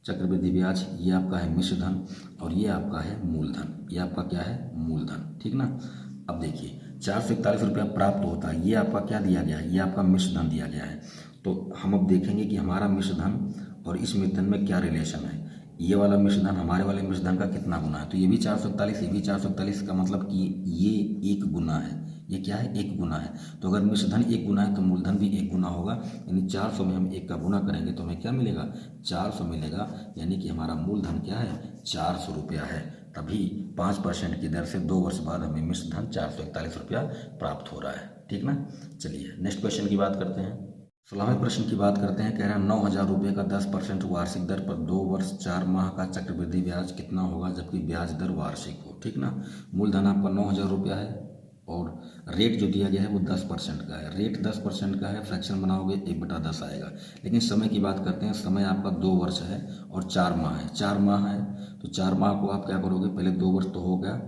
चक्रवृद्धि ब्याज, ये आपका है मिश्र धन और ये आपका है मूलधन। ये आपका क्या है? मूलधन, ठीक ना। अब देखिए ₹441 प्राप्त होता है, ये आपका क्या दिया गया है? ये आपका मिश्र धन दिया गया है। तो हम अब देखेंगे कि हमारा मिश्र धन और इस मिश्र धन में क्या रिलेशन है। ये वाला मिश्र धन हमारे वाले मिश्र धन का कितना गुना है? तो ये भी 441, ये भी 441 का मतलब कि ये 1 गुना है। ये क्या है? 1 गुना है। तो अगर मिश्र धन 1 गुना है तो मूलधन भी 1 गुना होगा, यानी 400 में हम 1 का गुना करेंगे तो हमें क्या मिलेगा? 400 मिलेगा, यानी कि हमारा मूलधन क्या है? ₹400 है। तभी 5% की दर से 2 वर्ष बाद हमें मिश्र धन ₹441 प्राप्त हो रहा है, ठीक ना। चलिए नेक्स्ट क्वेश्चन की बात करते हैं। 16वें प्रश्न की बात करते हैं। कह रहा है ₹9000 का 10% वार्षिक दर पर 2 वर्ष 4 माह का चक्रवृद्धि ब्याज कितना होगा जबकि ब्याज दर वार्षिक हो, ठीक ना। मूलधन आपका ₹9000 है और रेट जो दिया गया है वो 10% का है। रेट 10% का है, फ्रैक्शन बनाओगे 1/10 आएगा। लेकिन समय की बात करते हैं। समय आपका 2 वर्ष है और 4 माह है। 4 माह है तो 4 माह को आप क्या करोगे? पहले 2 वर्ष तो हो गया,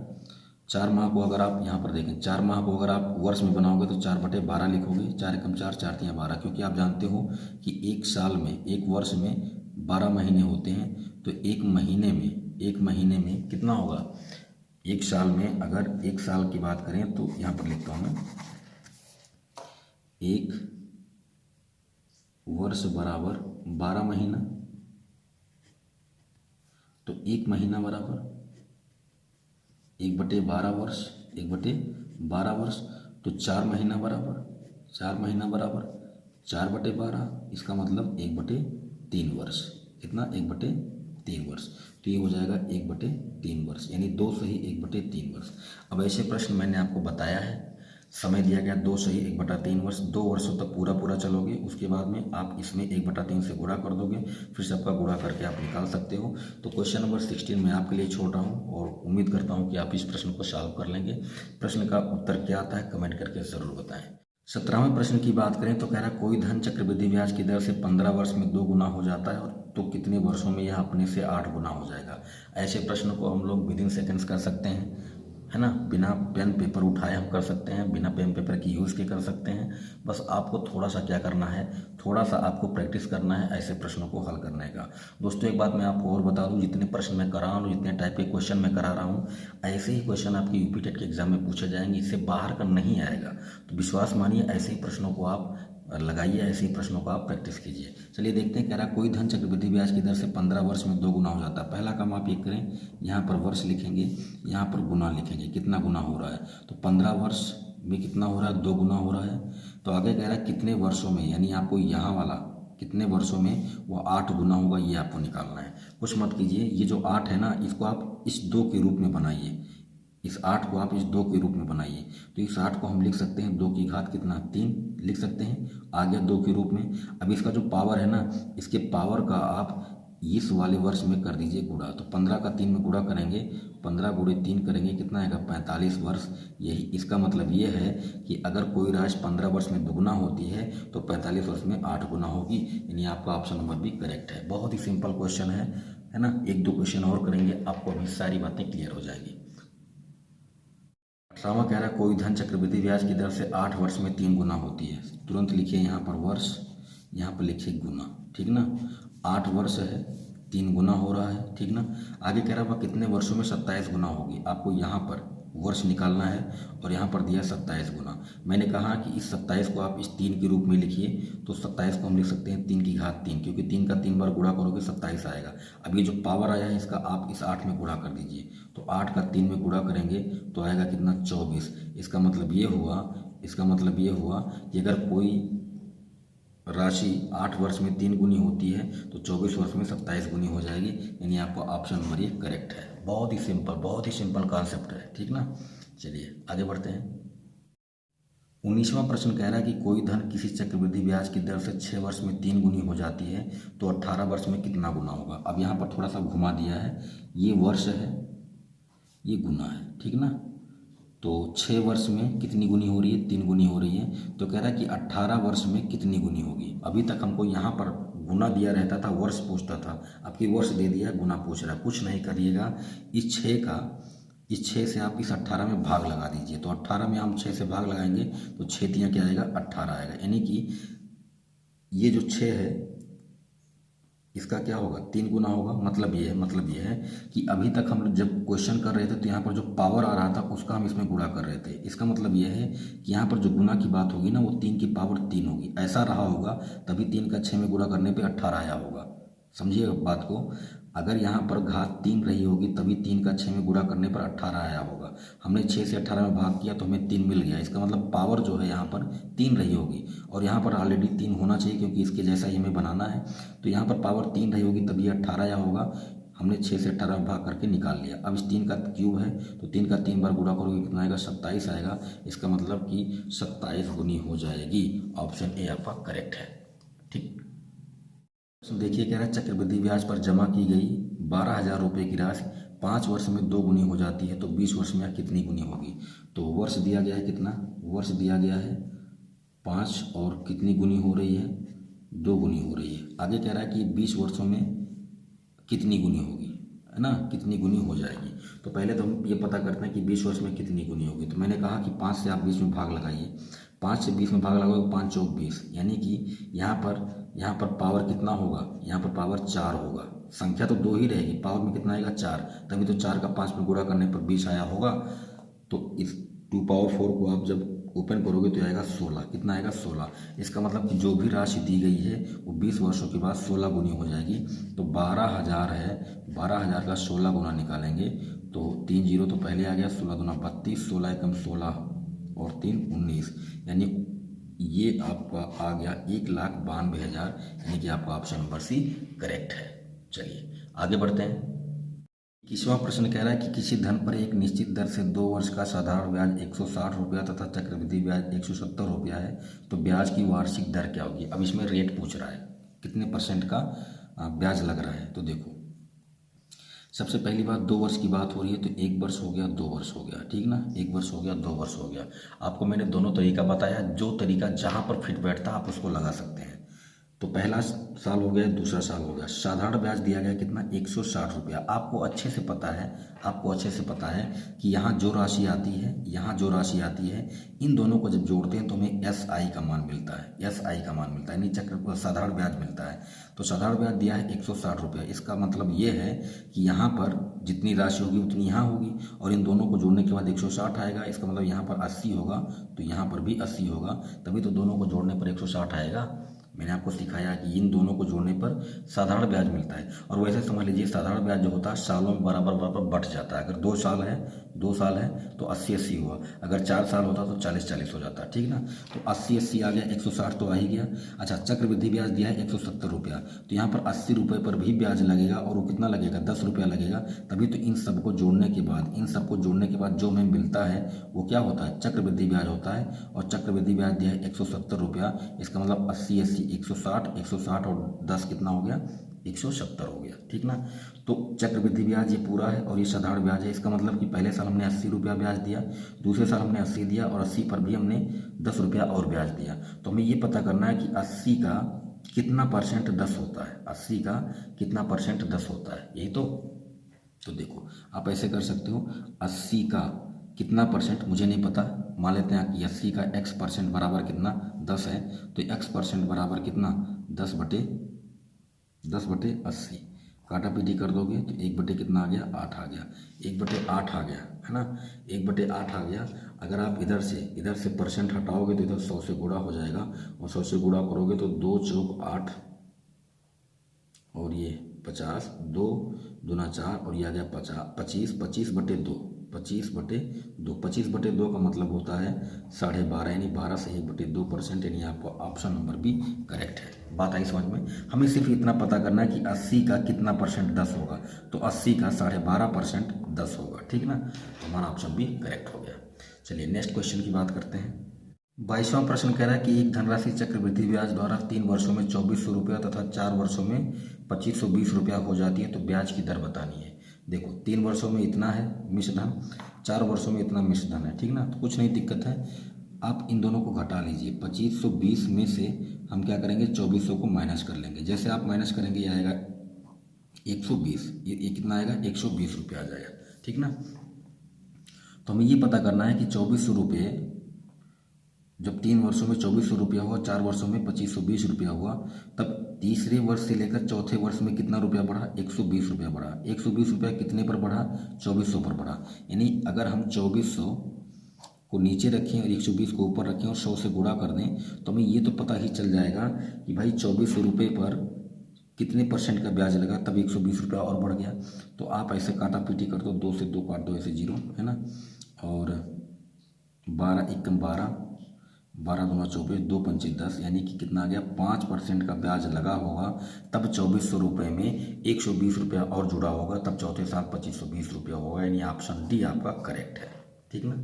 4 माह को अगर आप यहाँ पर देखें, 4 माह को अगर आप वर्ष में बनाओगे तो 4/12 लिखोगे। 4 एकम 4, 4 तियां 12, क्योंकि आप जानते हो कि एक साल में, एक वर्ष में 12 महीने होते हैं। तो एक महीने में कितना होगा? एक साल में, अगर एक साल की बात करें तो यहाँ पर लिखता हूँ मैं, एक वर्ष बराबर 12 महीना, तो एक महीना बराबर 1/12 वर्ष, 1/12 वर्ष। तो 4 महीना बराबर 4/12, इसका मतलब 1/3 वर्ष। कितना? 1/3 वर्ष। तो ये हो जाएगा 1/3 वर्ष, यानी 2 सही 1/3 वर्ष। अब ऐसे प्रश्न मैंने आपको बताया है। समय दिया गया 2 सही 1/3 वर्ष, 2 वर्षों तक पूरा चलोगे। उसके बाद में आप इसमें 1/3 से गुणा कर दोगे, फिर सबका गुणा करके आप निकाल सकते हो। तो क्वेश्चन नंबर 16 मैं आपके लिए छोड़ रहा हूँ और उम्मीद करता हूँ कि आप इस प्रश्न को सॉल्व कर लेंगे। प्रश्न का उत्तर क्या आता है कमेंट करके ज़रूर बताएं। 17वें प्रश्न की बात करें तो कह रहा है कोई धन चक्रवृद्धि ब्याज की दर से 15 वर्ष में 2 गुना हो जाता है, और तो कितने वर्षों में यह अपने से 8 गुना हो जाएगा। ऐसे प्रश्न को हम लोग विदिन सेकेंड्स कर सकते हैं, है ना। बिना पेन पेपर उठाए हम कर सकते हैं, बिना पेन पेपर की यूज़ के कर सकते हैं। बस आपको थोड़ा सा क्या करना है, थोड़ा सा आपको प्रैक्टिस करना है ऐसे प्रश्नों को हल करने का। दोस्तों एक बात मैं आपको और बता दूं, जितने प्रश्न मैं करा रहा हूँ, जितने टाइप के क्वेश्चन मैं करा रहा हूँ, ऐसे ही क्वेश्चन आपके यूपी टेट के एग्जाम में पूछे जाएंगे। इससे बाहर का नहीं आएगा। तो विश्वास मानिए, ऐसे ही प्रश्नों को आप लगाइए, ऐसे ही प्रश्नों को आप प्रैक्टिस कीजिए। चलिए देखते हैं। कह रहा कोई धन चक्रवृद्धि ब्याज की दर से 15 वर्ष में 2 गुना हो जाता है। पहला काम आप ये करें, यहाँ पर वर्ष लिखेंगे, यहाँ पर गुना लिखेंगे, कितना गुना हो रहा है। तो 15 वर्ष में कितना हो रहा है? 2 गुना हो रहा है। तो आगे कह रहा है कितने वर्षों में, यानी आपको यहाँ वाला कितने वर्षों में वो 8 गुना होगा, ये आपको निकालना है। कुछ मत कीजिए, ये जो 8 है ना, इसको आप इस 2 के रूप में बनाइए। इस 8 को आप इस 2 के रूप में बनाइए, तो इस 8 को हम लिख सकते हैं 2 की घात कितना 3 लिख सकते हैं, आ गया 2 के रूप में। अब इसका जो पावर है ना, इसके पावर का आप इस वाले वर्ष में कर दीजिए गुणा, तो 15 का 3 में गुणा करेंगे, 15 गुणे 3 करेंगे, कितना आएगा 45 वर्ष। यही इसका मतलब ये है कि अगर कोई राशि 15 वर्ष में दुगुना होती है तो 45 वर्ष में 8 गुना होगी, यानी आपका ऑप्शन नंबर भी करेक्ट है। बहुत ही सिंपल क्वेश्चन है ना। 1-2 क्वेश्चन और करेंगे, आपको अभी सारी बातें क्लियर हो जाएगी। 18वां कह रहा है कोई धन चक्रवृद्धि ब्याज की दर से 8 वर्ष में 3 गुना होती है। तुरंत लिखिए यहाँ पर वर्ष, यहाँ पर लिखिए गुना, ठीक ना। 8 वर्ष है, 3 गुना हो रहा है, ठीक ना। आगे कह रहा है वह कितने वर्षों में 27 गुना होगी। आपको यहाँ पर वर्ष निकालना है और यहाँ पर दिया 27 गुना। मैंने कहा कि इस 27 को आप इस 3 के रूप में लिखिए, तो 27 को हम लिख सकते हैं 3 की घात 3, क्योंकि 3 का 3 बार गुणा करोगे 27 आएगा। अब ये जो पावर आया है इसका आप इस 8 में गुणा कर दीजिए, तो 8 का 3 में गुणा करेंगे तो आएगा कितना 24। इसका मतलब ये हुआ कि अगर कोई राशि 8 वर्ष में 3 गुनी होती है तो 24 वर्ष में 27 गुनी हो जाएगी, यानी आपका ऑप्शन नंबर ये करेक्ट है। बहुत ही सिंपल कॉन्सेप्ट है, ठीक ना। चलिए आगे बढ़ते हैं। 19वां प्रश्न कह रहा है कि कोई धन किसी चक्रवृद्धि ब्याज की दर से 6 वर्ष में 3 गुनी हो जाती है तो 18 वर्ष में कितना गुना होगा। अब यहाँ पर थोड़ा सा घुमा दिया है, ये वर्ष है, ये गुना है, ठीक ना। तो 6 वर्ष में कितनी गुनी हो रही है, 3 गुनी हो रही है। तो कह रहा है कि 18 वर्ष में कितनी गुनी होगी। अभी तक हमको यहाँ पर गुना दिया रहता था, वर्ष पूछता था, अब की वर्ष दे दिया है, गुना पूछ रहा है। कुछ नहीं करिएगा, इस 6 से आप इस 18 में भाग लगा दीजिए, तो 18 में हम 6 से भाग लगाएंगे तो 6 तियाँ क्या आएगा 18 आएगा, यानी कि ये जो 6 है इसका क्या होगा 3 गुना होगा। मतलब ये है कि अभी तक हम जब क्वेश्चन कर रहे थे तो यहाँ पर जो पावर आ रहा था उसका हम इसमें गुणा कर रहे थे। इसका मतलब ये है कि यहाँ पर जो गुना की बात होगी ना वो 3 की पावर 3 होगी, ऐसा रहा होगा, तभी 3 का 6 में गुणा करने पे 18 आया होगा। समझिए बात को, अगर यहाँ पर घात 3 रही होगी तभी 3 का 6 में गुणा करने पर 18 आया होगा। हमने 6 से 18 में भाग किया तो हमें 3 मिल गया। इसका मतलब पावर जो है यहाँ पर 3 रही होगी, और यहाँ पर ऑलरेडी 3 होना चाहिए क्योंकि इसके जैसा ही हमें बनाना है। तो यहाँ पर पावर 3 रही होगी तभी 18 आया होगा। हमने 6 से 18 में भाग करके निकाल लिया। अब इस 3 का क्यूब है तो 3 का 3 बार गुणा करोगे कितना आएगा 27 आएगा। इसका मतलब कि 27 गुनी हो जाएगी। ऑप्शन ए आपका करेक्ट है, ठीक। तो देखिए कह रहा है चक्रवृद्धि ब्याज पर जमा की गई 12,000 रुपये की राशि 5 वर्ष में 2 गुनी हो जाती है तो 20 वर्ष में कितनी गुनी होगी। तो वर्ष दिया गया है, कितना वर्ष दिया गया है 5, और कितनी गुनी हो रही है 2 गुनी हो रही है। आगे कह रहा है कि 20 वर्षों में कितनी गुनी होगी, है ना, कितनी गुनी हो जाएगी। तो पहले तो हम ये पता करते हैं कि 20 वर्ष में कितनी गुनी होगी। तो मैंने कहा कि 5 से आप 20 में भाग लगाइए, 5 से 20 में भाग लगाओगे 5 चौक 20, यानी कि यहाँ पर पावर कितना होगा, यहाँ पर पावर 4 होगा। संख्या तो 2 ही रहेगी, पावर में कितना आएगा 4, तभी तो 4 का 5 में गुणा करने पर 20 आया होगा। तो इस 2 पावर 4 को आप जब ओपन करोगे तो आएगा 16, कितना आएगा 16। इसका मतलब कि जो भी राशि दी गई है वो 20 वर्षों के बाद 16 गुनी हो जाएगी। तो 12,000 है, 12,000 का 16 गुना निकालेंगे तो 3 जीरो तो पहले आ गया, 16 दूना 32, 16 एकम 16 और 3 19, यानी ये आपका आ गया 1,92,000, यानी कि आपका ऑप्शन नंबर सी करेक्ट है। चलिए आगे बढ़ते हैं। 21वां प्रश्न कह रहा है कि किसी धन पर एक निश्चित दर से 2 वर्ष का साधारण ब्याज 160 रुपया तथा चक्रवृद्धि ब्याज 170 रुपया है, तो ब्याज की वार्षिक दर क्या होगी। अब इसमें रेट पूछ रहा है, कितने % का ब्याज लग रहा है। तो देखो सबसे पहली बात 2 वर्ष की बात हो रही है, तो 1 वर्ष हो गया 2 वर्ष हो गया, ठीक ना, 1 वर्ष हो गया 2 वर्ष हो गया। आपको मैंने दोनों तरीका बताया, जो तरीका जहाँ पर फिट बैठता आप उसको लगा सकते हैं। तो पहला साल हो गया, दूसरा साल हो गया। साधारण ब्याज दिया गया कितना 160 रुपया। आपको अच्छे से पता है कि यहाँ जो राशि आती है, यहाँ जो राशि आती है, इन दोनों को जब जोड़ते हैं तो हमें SI का मान मिलता है, SI का मान मिलता है, यानी चक्र साधारण ब्याज मिलता है। तो साधारण ब्याज दिया है 160 रुपया। इसका मतलब ये है कि यहाँ पर जितनी राशि होगी उतनी यहाँ होगी, और इन दोनों को जोड़ने के बाद 160 आएगा। इसका मतलब यहाँ पर 80 होगा तो यहाँ पर भी 80 होगा, तभी तो दोनों को जोड़ने पर 160 आएगा। मैंने आपको सिखाया कि इन दोनों को जोड़ने पर साधारण ब्याज मिलता है। और वैसे समझ लीजिए साधारण ब्याज जो होता है सालों में बराबर बढ़ जाता है। अगर 2 साल है 2 साल है तो 80-80 हुआ, अगर 4 साल होता तो 40-40 हो जाता, ठीक ना। तो 80-80 आ गया, 160 तो आ ही गया। अच्छा, चक्रवृद्धि ब्याज दिया है 170 रुपया, तो यहाँ पर 80 रुपये पर भी ब्याज लगेगा और वो कितना लगेगा, 10 रुपया लगेगा। तभी तो इन सबको जोड़ने के बाद जो हमें मिलता है वो क्या होता है, चक्रवृद्धि ब्याज होता है। और चक्रवृद्धि ब्याज दिया है 170 रुपया, इसका मतलब 80-80 160 और 10 कितना हो गया, 170 हो गया, ठीक ना। तो चक्रवृद्धि ब्याज ये पूरा है और ये साधारण ब्याज है। इसका मतलब कि पहले साल हमने 80 रुपया ब्याज दिया, दूसरे साल हमने 80 दिया और 80 पर भी हमने 10 रुपया और ब्याज दिया। तो हमें ये पता करना है कि 80 का कितना परसेंट 10 होता है, 80 का कितना परसेंट 10 होता है, यही तो देखो आप ऐसे कर सकते हो, 80 का कितना परसेंट मुझे नहीं पता, मान लेते हैं कि 80 का x% बराबर कितना 10 है, तो x% बराबर कितना 10/80, काटा पीटी कर दोगे तो 1/, कितना आ गया, 8 आ गया, 1/8 आ गया, है ना, 1/8 आ गया। अगर आप इधर से परसेंट हटाओगे तो इधर 100 से गुणा हो जाएगा और 100 से गुणा करोगे तो 2 चौक 8 और ये 50, 2 दूना 4 और ये आ गया 25/2, 25/2 का मतलब होता है 12.5, यानी 12 से 1/2%, यानी आपको ऑप्शन नंबर बी करेक्ट है। बात आई समझ में। हमें सिर्फ इतना पता करना है कि 80 का कितना परसेंट 10 होगा, तो 80 का 12.5% 10 होगा, ठीक ना। तो हमारा ऑप्शन बी करेक्ट हो गया। चलिए नेक्स्ट क्वेश्चन की बात करते हैं। 22वां प्रश्न कह रहा है कि एक धनराशि चक्रवृद्धि ब्याज द्वारा 3 वर्षों में 2400 रुपया तथा 4 वर्षों में 2520 रुपया हो जाती है, तो ब्याज की दर बतानी है। देखो 3 वर्षों में इतना है मिश्र धन, 4 वर्षों में इतना मिश्र धन है, ठीक ना। तो कुछ नहीं दिक्कत है, आप इन दोनों को घटा लीजिए। 2520 में से हम क्या करेंगे, 2400 को माइनस कर लेंगे। जैसे आप माइनस करेंगे ये आएगा 120, ये कितना आएगा, 120 रुपया आ जाएगा, ठीक ना। तो हमें ये पता करना है कि 2400 रुपये जब 3 वर्षों में 2400 रुपया हुआ, 4 वर्षों में 2520 रुपया हुआ, तब तीसरे वर्ष से लेकर चौथे वर्ष में कितना रुपया बढ़ा, 120 रुपया बढ़ा। 120 रुपया कितने पर बढ़ा, 2400 पर बढ़ा। यानी अगर हम 2400 को नीचे रखें और 120 को ऊपर रखें और 100 से गुणा कर दें, तो हमें ये तो पता ही चल जाएगा कि भाई 2400 रुपये पर कितने परसेंट का ब्याज लगा, तब 120 रुपया और बढ़ गया। तो आप ऐसे काटा पीटी कर दो, 2 से 2 काट दो, ऐसे 0, है ना। और 12 एकम 12, 12 दूना 24, 2 पंचे 10, यानी कि कितना आ गया, 5% का ब्याज लगा होगा, तब 2400 रुपये में 120 रुपया और जुड़ा होगा, तब चौथे साल 2520 रुपया होगा। यानी ऑप्शन डी आपका करेक्ट है, ठीक ना।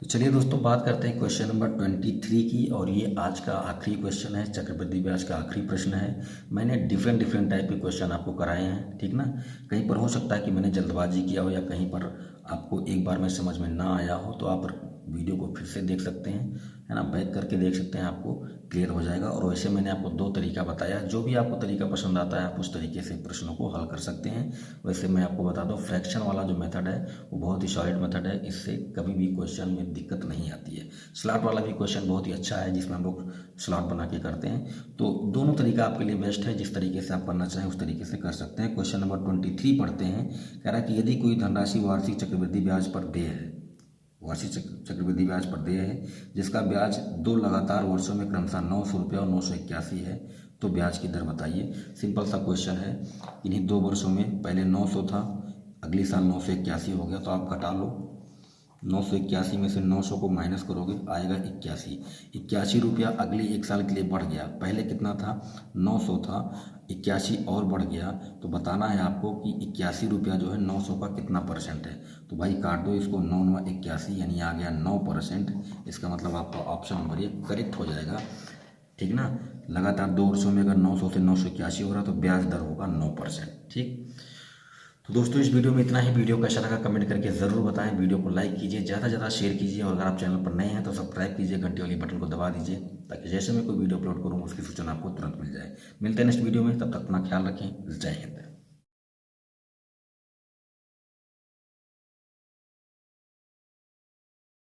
तो चलिए दोस्तों बात करते हैं क्वेश्चन नंबर 23 की, और ये आज का आखिरी क्वेश्चन है, चक्रवृद्धि ब्याज का आखिरी प्रश्न है। मैंने डिफरेंट टाइप के क्वेश्चन आपको कराए हैं, ठीक ना। कहीं पर हो सकता है कि मैंने जल्दबाजी किया हो या कहीं पर आपको एक बार में समझ में ना आया हो, तो आप वीडियो को फिर से देख सकते हैं, है ना, बैक करके देख सकते हैं, आपको क्लियर हो जाएगा। और वैसे मैंने आपको 2 तरीका बताया, जो भी आपको तरीका पसंद आता है आप उस तरीके से प्रश्नों को हल कर सकते हैं। वैसे मैं आपको बता दूं, फ्रैक्शन वाला जो मेथड है वो बहुत ही सॉलिड मेथड है, इससे कभी भी क्वेश्चन में दिक्कत नहीं आती है। स्लॉट वाला भी क्वेश्चन बहुत ही अच्छा है, जिसमें हम लोग स्लॉट बना के करते हैं। तो दोनों तरीका आपके लिए बेस्ट है, जिस तरीके से आप करना चाहें उस तरीके से कर सकते हैं। क्वेश्चन नंबर 23 पढ़ते हैं। कह रहा है कि यदि कोई धनराशि वार्षिक चक्रवृद्धि ब्याज पर देय है, वार्षिक चक्रवृद्धि ब्याज पर देय है, जिसका ब्याज 2 लगातार वर्षों में क्रमशः 900 रुपया और 981 है, तो ब्याज की दर बताइए। सिंपल सा क्वेश्चन है। इन्हीं 2 वर्षों में पहले 900 था, अगले साल 981 हो गया, तो आप घटा लो। 981 में से 900 को माइनस करोगे आएगा 81 रुपया अगले 1 साल के लिए बढ़ गया। पहले कितना था, 900 था, 81 और बढ़ गया। तो बताना है आपको कि 81 रुपया जो है 900 का कितना परसेंट है। तो भाई काट दो इसको, 9 9 81, यानी आ गया 9%। इसका मतलब आपका ऑप्शन नंबर ये करेक्ट हो जाएगा, ठीक ना। लगातार 2 वर्षों में अगर 900 से 981 हो रहा तो ब्याज दर होगा 9%, ठीक। तो दोस्तों इस वीडियो में इतना ही। वीडियो कैसा लगा कमेंट करके ज़रूर बताएं। वीडियो को लाइक कीजिए, ज़्यादा से ज़्यादा शेयर कीजिए, और अगर आप चैनल पर नए हैं तो सब्सक्राइब कीजिए, घंटी वाली बटन को दबा दीजिए, ताकि जैसे मैं कोई वीडियो अपलोड करूँ उसकी सूचना आपको तुरंत मिल जाए। मिलते हैं नेक्स्ट वीडियो में, तब तक अपना ख्याल रखें। जय हिंद।